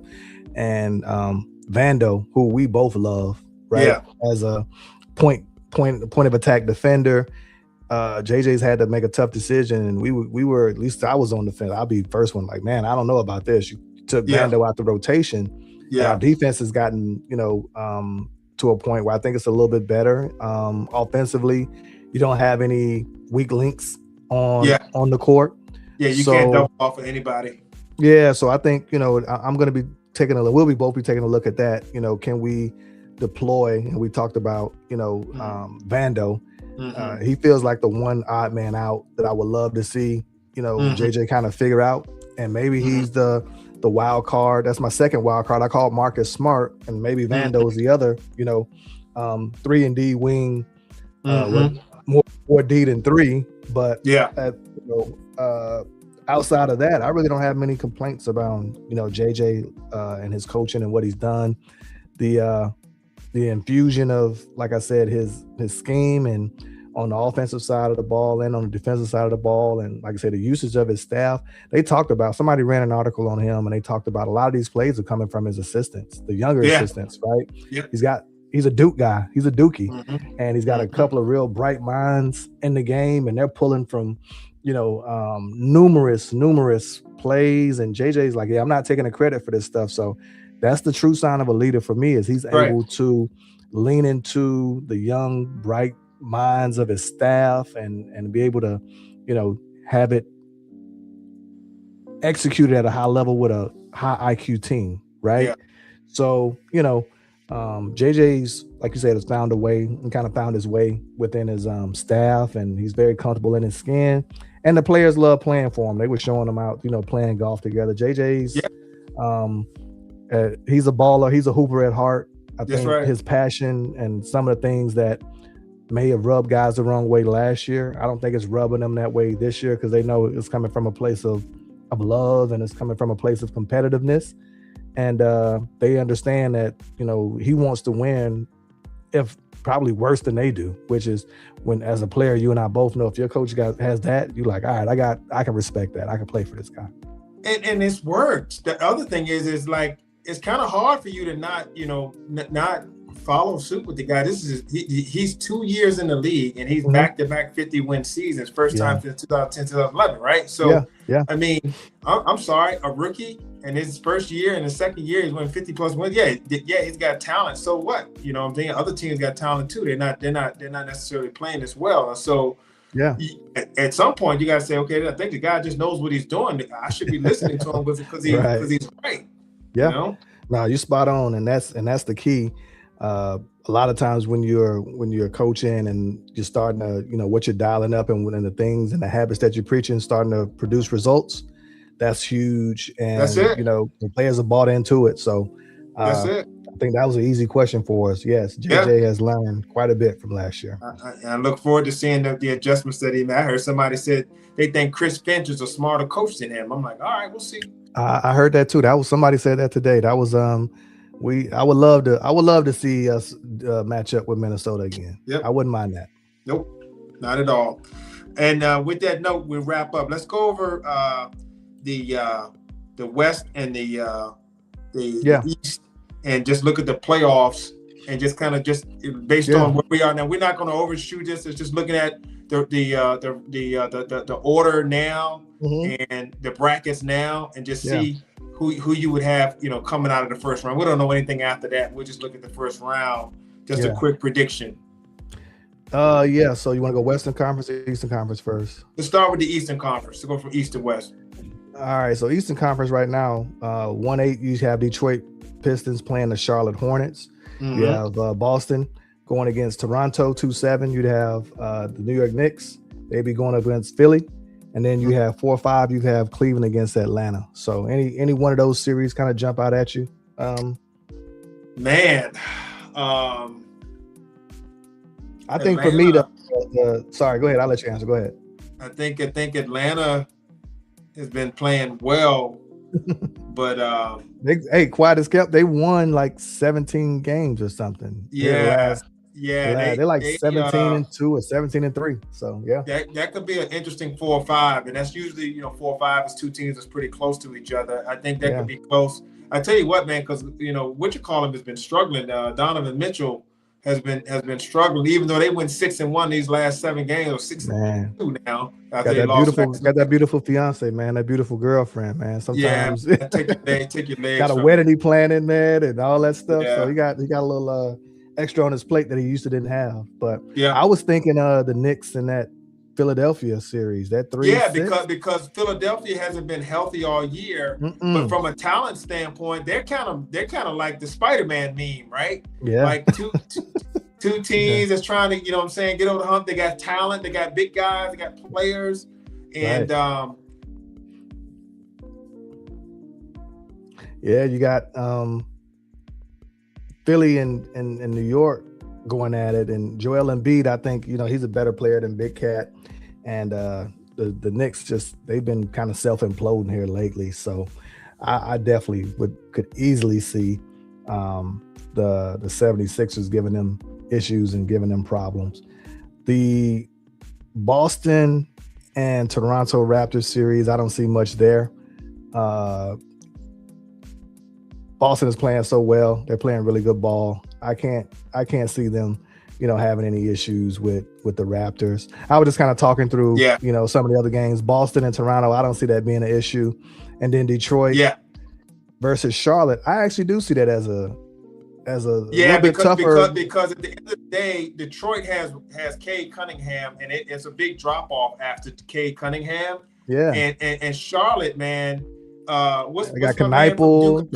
And Vando, who we both love, right? As a point of attack defender, JJ's had to make a tough decision, and we were, at least I was on the fence. I'll be first one, like, man, I don't know about this. You took Vando out the rotation. Yeah, our defense has gotten, to a point where I think it's a little bit better. Offensively, you don't have any weak links on the court. Yeah, you can't double off of anybody. Yeah, so I think, I'm going to be we'll both be taking a look at that. Can we deploy? And we talked about, Vando. Mm-hmm. He feels like the one odd man out that I would love to see, JJ kind of figure out. And maybe he's the wild card. That's my second wild card. I call Marcus Smart, and maybe Vando is the other, 3-and-D wing, with more D than 3. But outside of that, I really don't have many complaints about, JJ and his coaching and what he's done. The infusion of, like I said, his scheme, and on the offensive side of the ball and on the defensive side of the ball, and like I said, the usage of his staff. They talked about, somebody ran an article on him, and they talked about a lot of these plays are coming from his assistants, the younger assistants, right? Yeah. He's a Duke guy. He's a Dookie, and he's got a couple of real bright minds in the game, and they're pulling from, numerous plays. And JJ's like, I'm not taking the credit for this stuff. So that's the true sign of a leader for me, is he's able to lean into the young, bright minds of his staff and be able to, have it executed at a high level with a high IQ team, right? Yeah. So, JJ's, like you said, has found a way and kind of found his way within his staff, and he's very comfortable in his skin. And the players love playing for him. They were showing him out, playing golf together. JJ's, he's a baller. He's a hooper at heart. I think his passion and some of the things that may have rubbed guys the wrong way last year, I don't think it's rubbing them that way this year, because they know it's coming from a place of love, and it's coming from a place of competitiveness. And they understand that, he wants to win, if probably worse than they do, which is when, as a player, you and I both know if your coach has that, you're like, all right, I can respect that. I can play for this guy. And it's worked. The other thing is like, it's kind of hard for you to not follow suit with the guy. He's 2 years in the league, and he's back-to-back 50-win seasons, first time since 2010, 2011, right? So, I mean, I'm sorry, a rookie in his first year and his second year, he's winning 50+ wins. Yeah, he's got talent. So what? I'm thinking other teams got talent too. They're not necessarily playing as well. And so, at some point, you got to say, okay, I think the guy just knows what he's doing. I should be listening to him because he's great. Yeah. No, you're spot on, and that's the key. A lot of times when you're coaching and you're starting to, what you're dialing up and the things and the habits that you're preaching starting to produce results, that's huge. And that's it. The players have bought into it. So that's it. I think that was an easy question for us. Yes, JJ has learned quite a bit from last year. I look forward to seeing the adjustments that he made. I heard somebody said they think Chris Finch is a smarter coach than him. I'm like, all right, we'll see. I heard that too. Somebody said that today. That was I would love to see us match up with Minnesota again. Yep. I wouldn't mind that. Nope, not at all. And with that note, we'll wrap up. Let's go over the West and the East, and just look at the playoffs, and just kind of based on where we are now. We're not going to overshoot this. It's just looking at the order now Mhm. and the brackets now, and just Yeah. see who you would have, coming out of the first round. We don't know anything after that. We'll just look at the first round. Just a Yeah. quick prediction. Yeah. So you want to go Western Conference or Eastern Conference first? Let's start with the Eastern Conference to go from East to West. All right. So Eastern Conference right now, 1-8. You have Detroit Pistons playing the Charlotte Hornets. Mm-hmm. You have Boston going against Toronto 2-7. You'd have the New York Knicks. They'd be going up against Philly. And then you have 4-5. You have Cleveland against Atlanta. So any one of those series kind of jump out at you? Man, I think for me, sorry, go ahead. I'll let you answer. Go ahead. I think Atlanta has been playing well, but quiet as kept. They won like 17 games or something. Yeah. They're like 17-2 or 17-3. So yeah, that could be an interesting 4 or 5, and that's usually 4 or 5 is two teams that's pretty close to each other. I think that could be close. I tell you what, man, because what you call him has been struggling. Donovan Mitchell has been struggling, even though they went 6-1 these last 7 games, or 6-2 now. Got that beautiful fiance, man. That beautiful girlfriend, man. Sometimes take your legs. Got a wedding he planning, man, and all that stuff. Yeah. So he got a little extra on his plate that he used to didn't have. But yeah, I was thinking the Knicks in that Philadelphia series, that 3-6. Yeah, because Philadelphia hasn't been healthy all year. But from a talent standpoint, they're kind of like the Spider-Man meme, right? Yeah. Like two teams that's trying to, get over the hump. They got talent, they got big guys, they got players, and you got Philly and New York going at it, and Joel Embiid, I think he's a better player than Big Cat, and the Knicks they've been kind of self-imploding here lately. So I definitely could easily see the 76ers giving them issues and giving them problems. The Boston and Toronto Raptors series, I don't see much there. Boston is playing so well. They're playing really good ball. I can't see them, having any issues with the Raptors. I was just kind of talking through, some of the other games. Boston and Toronto, I don't see that being an issue. And then Detroit versus Charlotte, I actually do see that as a little bit tougher. Because at the end of the day, Detroit has Cade Cunningham, and it's a big drop off after Cade Cunningham. Yeah. And Charlotte, man, what's got Kniple,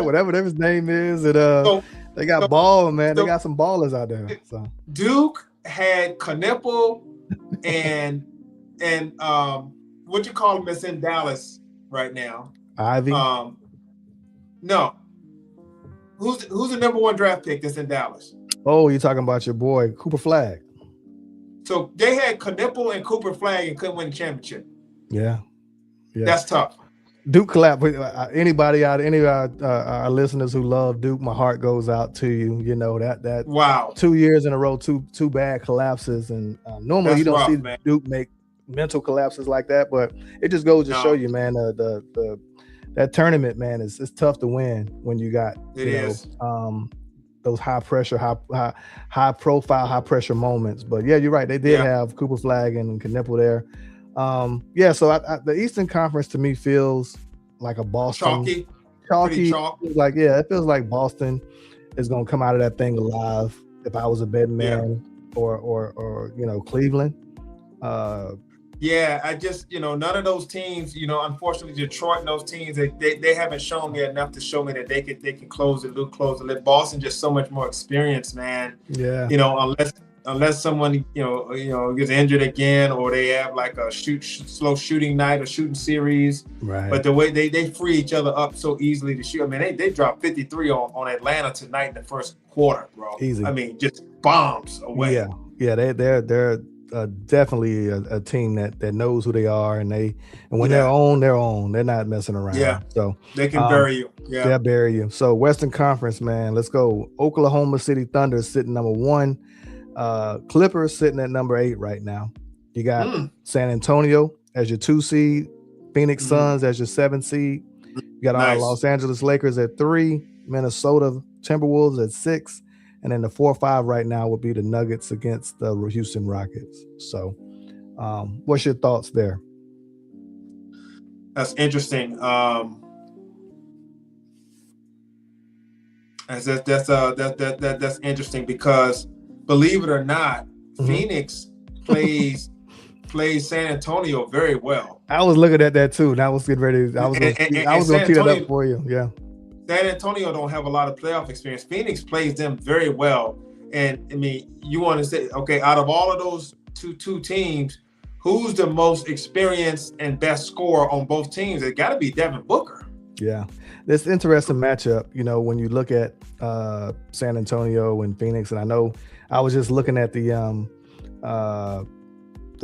whatever his name is. And they got ball, man. They got some ballers out there. So Duke had Kniple and what you call him that's in Dallas right now? Ivy. No. Who's the number 1 draft pick that's in Dallas? Oh, you're talking about your boy Cooper Flagg. So they had Kniple and Cooper Flagg and couldn't win the championship. Yeah. That's tough. Duke collapse. Anybody out, any of our listeners who love Duke, my heart goes out to you. That wow, 2 years in a row, two bad collapses, and normally you don't see Duke make mental collapses like that, but it just goes to show you, man, that tournament, man, it's tough to win when you got those high pressure, high profile, high pressure moments. But yeah, you're right. They did have Cooper Flagg and Kniple there. So the Eastern Conference to me feels like a Boston chalky. Like, it feels like Boston is gonna come out of that thing alive. If I was a betting man, or Cleveland. I just none of those teams. Unfortunately, Detroit and those teams they haven't shown me enough to show me that they can close the loop, close the lid. Boston just so much more experience, man. Yeah. Unless someone gets injured again, or they have like a slow shooting night or shooting series. Right. But the way they free each other up so easily to shoot. I mean, they dropped 53 on Atlanta tonight in the first quarter, bro. Easy. I mean, just bombs away. Yeah. They're definitely a team that knows who they are, and when they're on, they're on. They're not messing around. Yeah. So they can bury you. Yeah. They'll bury you. So Western Conference, man, let's go. Oklahoma City Thunder is sitting number 1. Clippers sitting at number 8 right now. You got San Antonio as your 2 seed, Phoenix Suns as your 7 seed. You got our Los Angeles Lakers at 3, Minnesota Timberwolves at 6, And then the 4-5 right now would be the Nuggets against the Houston Rockets. So what's your thoughts there? That's interesting. That's interesting because, believe it or not, Phoenix plays San Antonio very well. I was looking at that too, and I was getting ready. I was going to tee it up for you. Yeah. San Antonio don't have a lot of playoff experience. Phoenix plays them very well. And I mean, you want to say, okay, out of all of those two teams, who's the most experienced and best scorer on both teams? It got to be Devin Booker. Yeah, this interesting matchup. You know, when you look at San Antonio and Phoenix, and I know I was just looking at the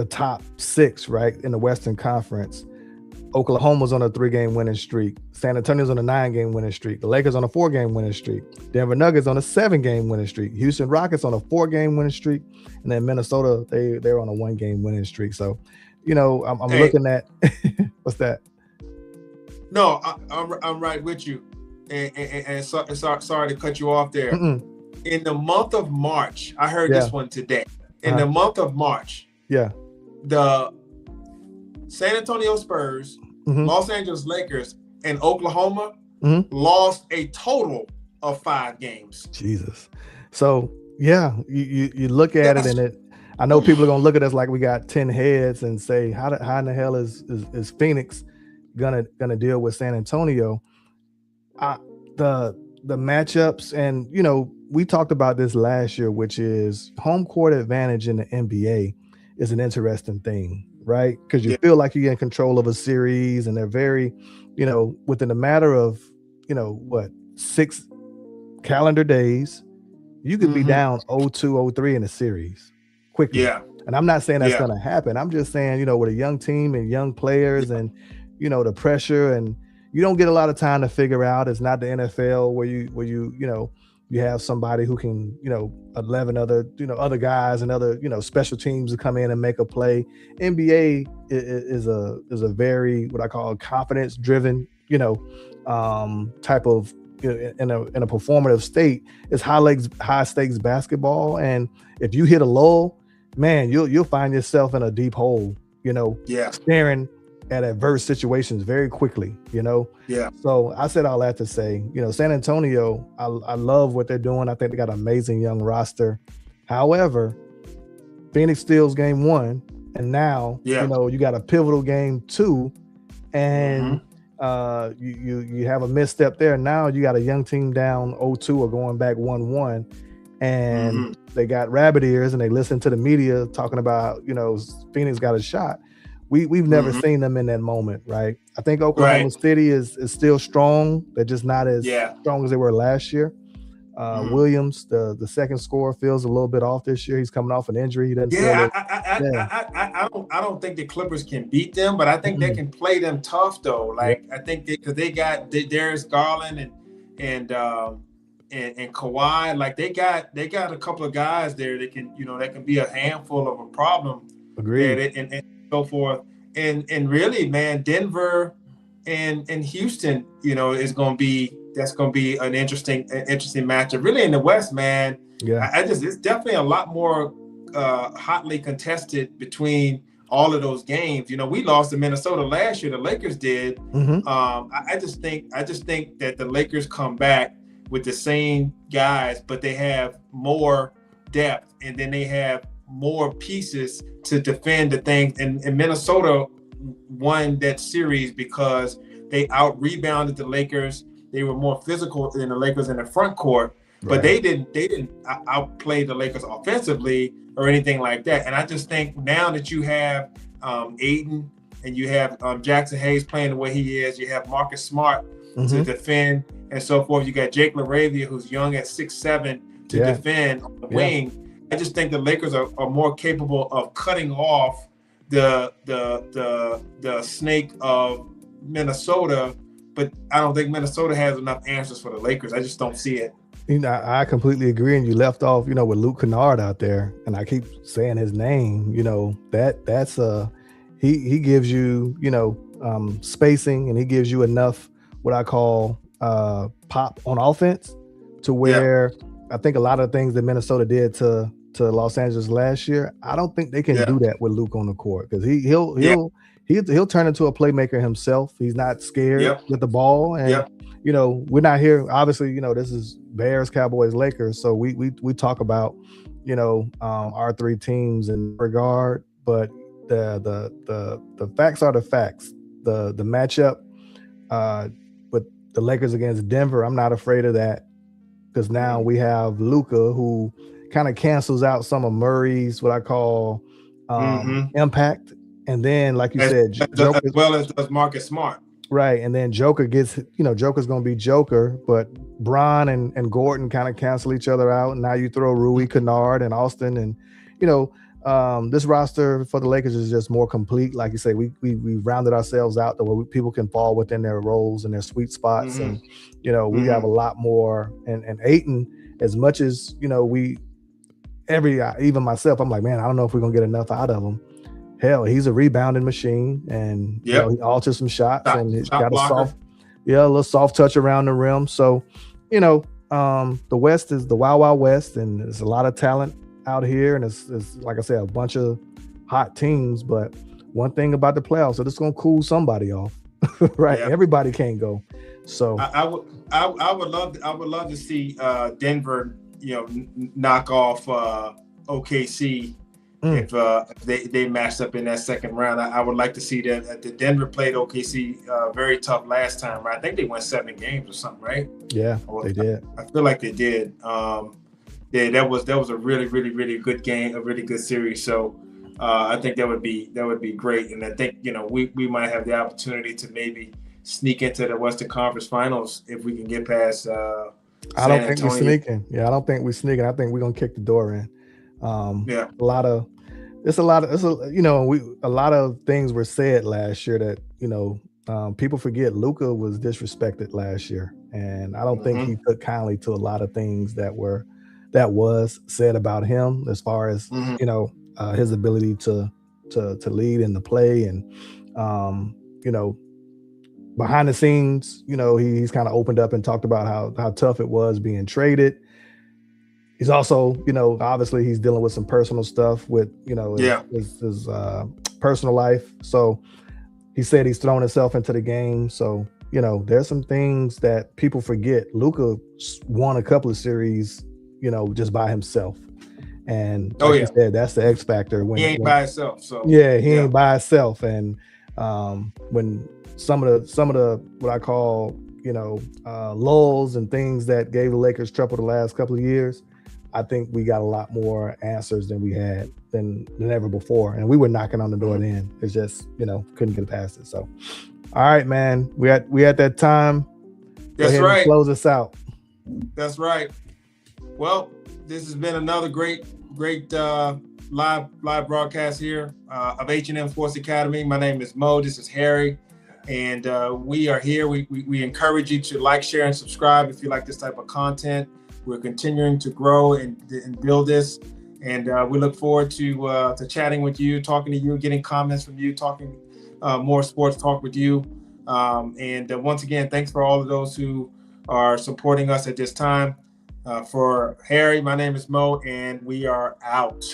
top 6, right, in the Western Conference. Oklahoma's on a 3-game winning streak. San Antonio's on a 9-game winning streak. The Lakers on a 4-game winning streak. Denver Nuggets on a 7-game winning streak. Houston Rockets on a 4-game winning streak. And then Minnesota, they're on a 1-game winning streak. So, you know, I'm looking at what's that? No, I'm right with you. And sorry to cut you off there. In the month of March, I heard this one today. In the month of March, the San Antonio Spurs, Los Angeles Lakers, and Oklahoma lost a total of 5 games. Jesus. So yeah, you look at it, and I know people are gonna look at us like we got 10 heads and say, how in the hell is Phoenix gonna deal with San Antonio? The matchups, and you know, we talked about this last year, which is home court advantage in the NBA is an interesting thing, right? Because you feel like you're in control of a series, and they're very, you know, within a matter of, you know, 6 calendar days, you could be down 0-2, 0-3 in a series quickly. Yeah. And I'm not saying that's going to happen. I'm just saying, you know, with a young team and young players and, you know, the pressure, and you don't get a lot of time to figure out. It's not the NFL where you know, you have somebody who can, you know, 11 other, you know, other guys and other, you know, special teams to come in and make a play. NBA is a very, what I call, confidence driven, you know, type of, you know, in a performative state. It's high stakes basketball, and if you hit a lull, man, you'll find yourself in a deep hole, you know, staring at adverse situations very quickly, you know. So I said all that to say, you know, San Antonio, I love what they're doing. I think they got an amazing young roster. However, Phoenix steals game 1, and now you know, you got a pivotal game 2, and you have a misstep there. Now you got a young team down 0-2 or going back 1-1, and they got rabbit ears, and they listen to the media talking about, you know, Phoenix got a shot. We've never seen them in that moment, right? I think Oklahoma City is still strong. They're just not as strong as they were last year. Williams, the second scorer, feels a little bit off this year. He's coming off an injury. He doesn't I don't think the Clippers can beat them, but I think they can play them tough though. Like I think because they got Darius Garland and Kawhi. Like they got a couple of guys there that can, you know, that can be a handful of a problem. Agreed. And so forth. And really, man, Denver and Houston, you know, that's going to be an interesting matchup. Really in the West, man. It's definitely a lot more hotly contested between all of those games. You know, we lost to Minnesota last year. The Lakers did. I just think that the Lakers come back with the same guys, but they have more depth, and then they have more pieces to defend the things. And Minnesota won that series because they out-rebounded the Lakers. They were more physical than the Lakers in the front court, but they didn't outplay the Lakers offensively or anything like that. And I just think now that you have Aiden and you have Jackson Hayes playing the way he is, you have Marcus Smart to defend and so forth. You got Jake LaRavia, who's young at 6'7", to defend on the wing. I just think the Lakers are more capable of cutting off the snake of Minnesota, but I don't think Minnesota has enough answers for the Lakers. I just don't see it. You know, I completely agree. And you left off, you know, with Luke Kennard out there, and I keep saying his name. You know, that's he gives you, you know, spacing, and he gives you enough what I call pop on offense to where I think a lot of things that Minnesota did to Los Angeles last year, I don't think they can Yeah. do that with Luke on the court, because he'll Yeah. he'll turn into a playmaker himself. He's not scared Yep. with the ball, and Yep. you know, we're not here. Obviously, you know, this is Bears, Cowboys, Lakers, so we talk about, you know, our three teams in regard, but the facts are the facts. The matchup with the Lakers against Denver, I'm not afraid of that, because now we have Luka, who kind of cancels out some of Murray's what I call impact, and then like you said, as well as does Marcus Smart. Right, and then Joker gets, you know, Joker's gonna be Joker, but Bron and Gordon kind of cancel each other out. And now you throw Rui, Kennard, and Austin, and you know, this roster for the Lakers is just more complete. Like you say, we rounded ourselves out the way people can fall within their roles and their sweet spots, and you know, we have a lot more. And Ayton, as much as you know, even myself, I'm like, man, I don't know if we're gonna get enough out of him. Hell, he's a rebounding machine, and you know, he alters some shots, and he's got a little soft touch around the rim. So, you know, the West is the Wild Wild West, and there's a lot of talent out here, and it's like I said, a bunch of hot teams. But one thing about the playoffs, so it's gonna cool somebody off, right? Yeah. Everybody can't go. So I would love to see Denver, you know, knock off OKC. If they matched up in that second round. I would like to see that. The Denver played OKC very tough last time, right? I think they won 7 games or something, right? Yeah, they did. I feel like they did. Yeah, that was a really, really, really good game, a really good series. So I think that would be great. And I think, you know, we might have the opportunity to maybe sneak into the Western Conference Finals if we can get past I don't think we're sneaking. Yeah, I don't think we're sneaking. I think we're gonna kick the door in. Yeah, a lot of things were said last year that, you know, people forget. Luka was disrespected last year, and I don't think he took kindly to a lot of things that was said about him, as far as you know, his ability to lead in the play, and you know, behind the scenes, you know, he's kind of opened up and talked about how tough it was being traded. He's also, you know, obviously he's dealing with some personal stuff with, you know, his personal life. So he said he's thrown himself into the game. So, you know, there's some things that people forget. Luka won a couple of series, you know, just by himself. And like you said, that's the X factor. When he ain't by himself. So yeah, he ain't by himself. And when some of the what I call, you know, lulls and things that gave the Lakers trouble the last couple of years, I think we got a lot more answers than we had than ever before. And we were knocking on the door then. It's just, you know, couldn't get past it. So, all right, man, we at that time. That's right. Close us out. That's right. Well, this has been another great live broadcast here of H&M Sports Academy. My name is Mo. This is Harry. And we are here. We encourage you to like, share, and subscribe if you like this type of content. We're continuing to grow and build this, and we look forward to chatting with you, talking to you, getting comments from you, talking more sports talk with you. And once again, thanks for all of those who are supporting us at this time. For Harry, my name is Mo, and we are out.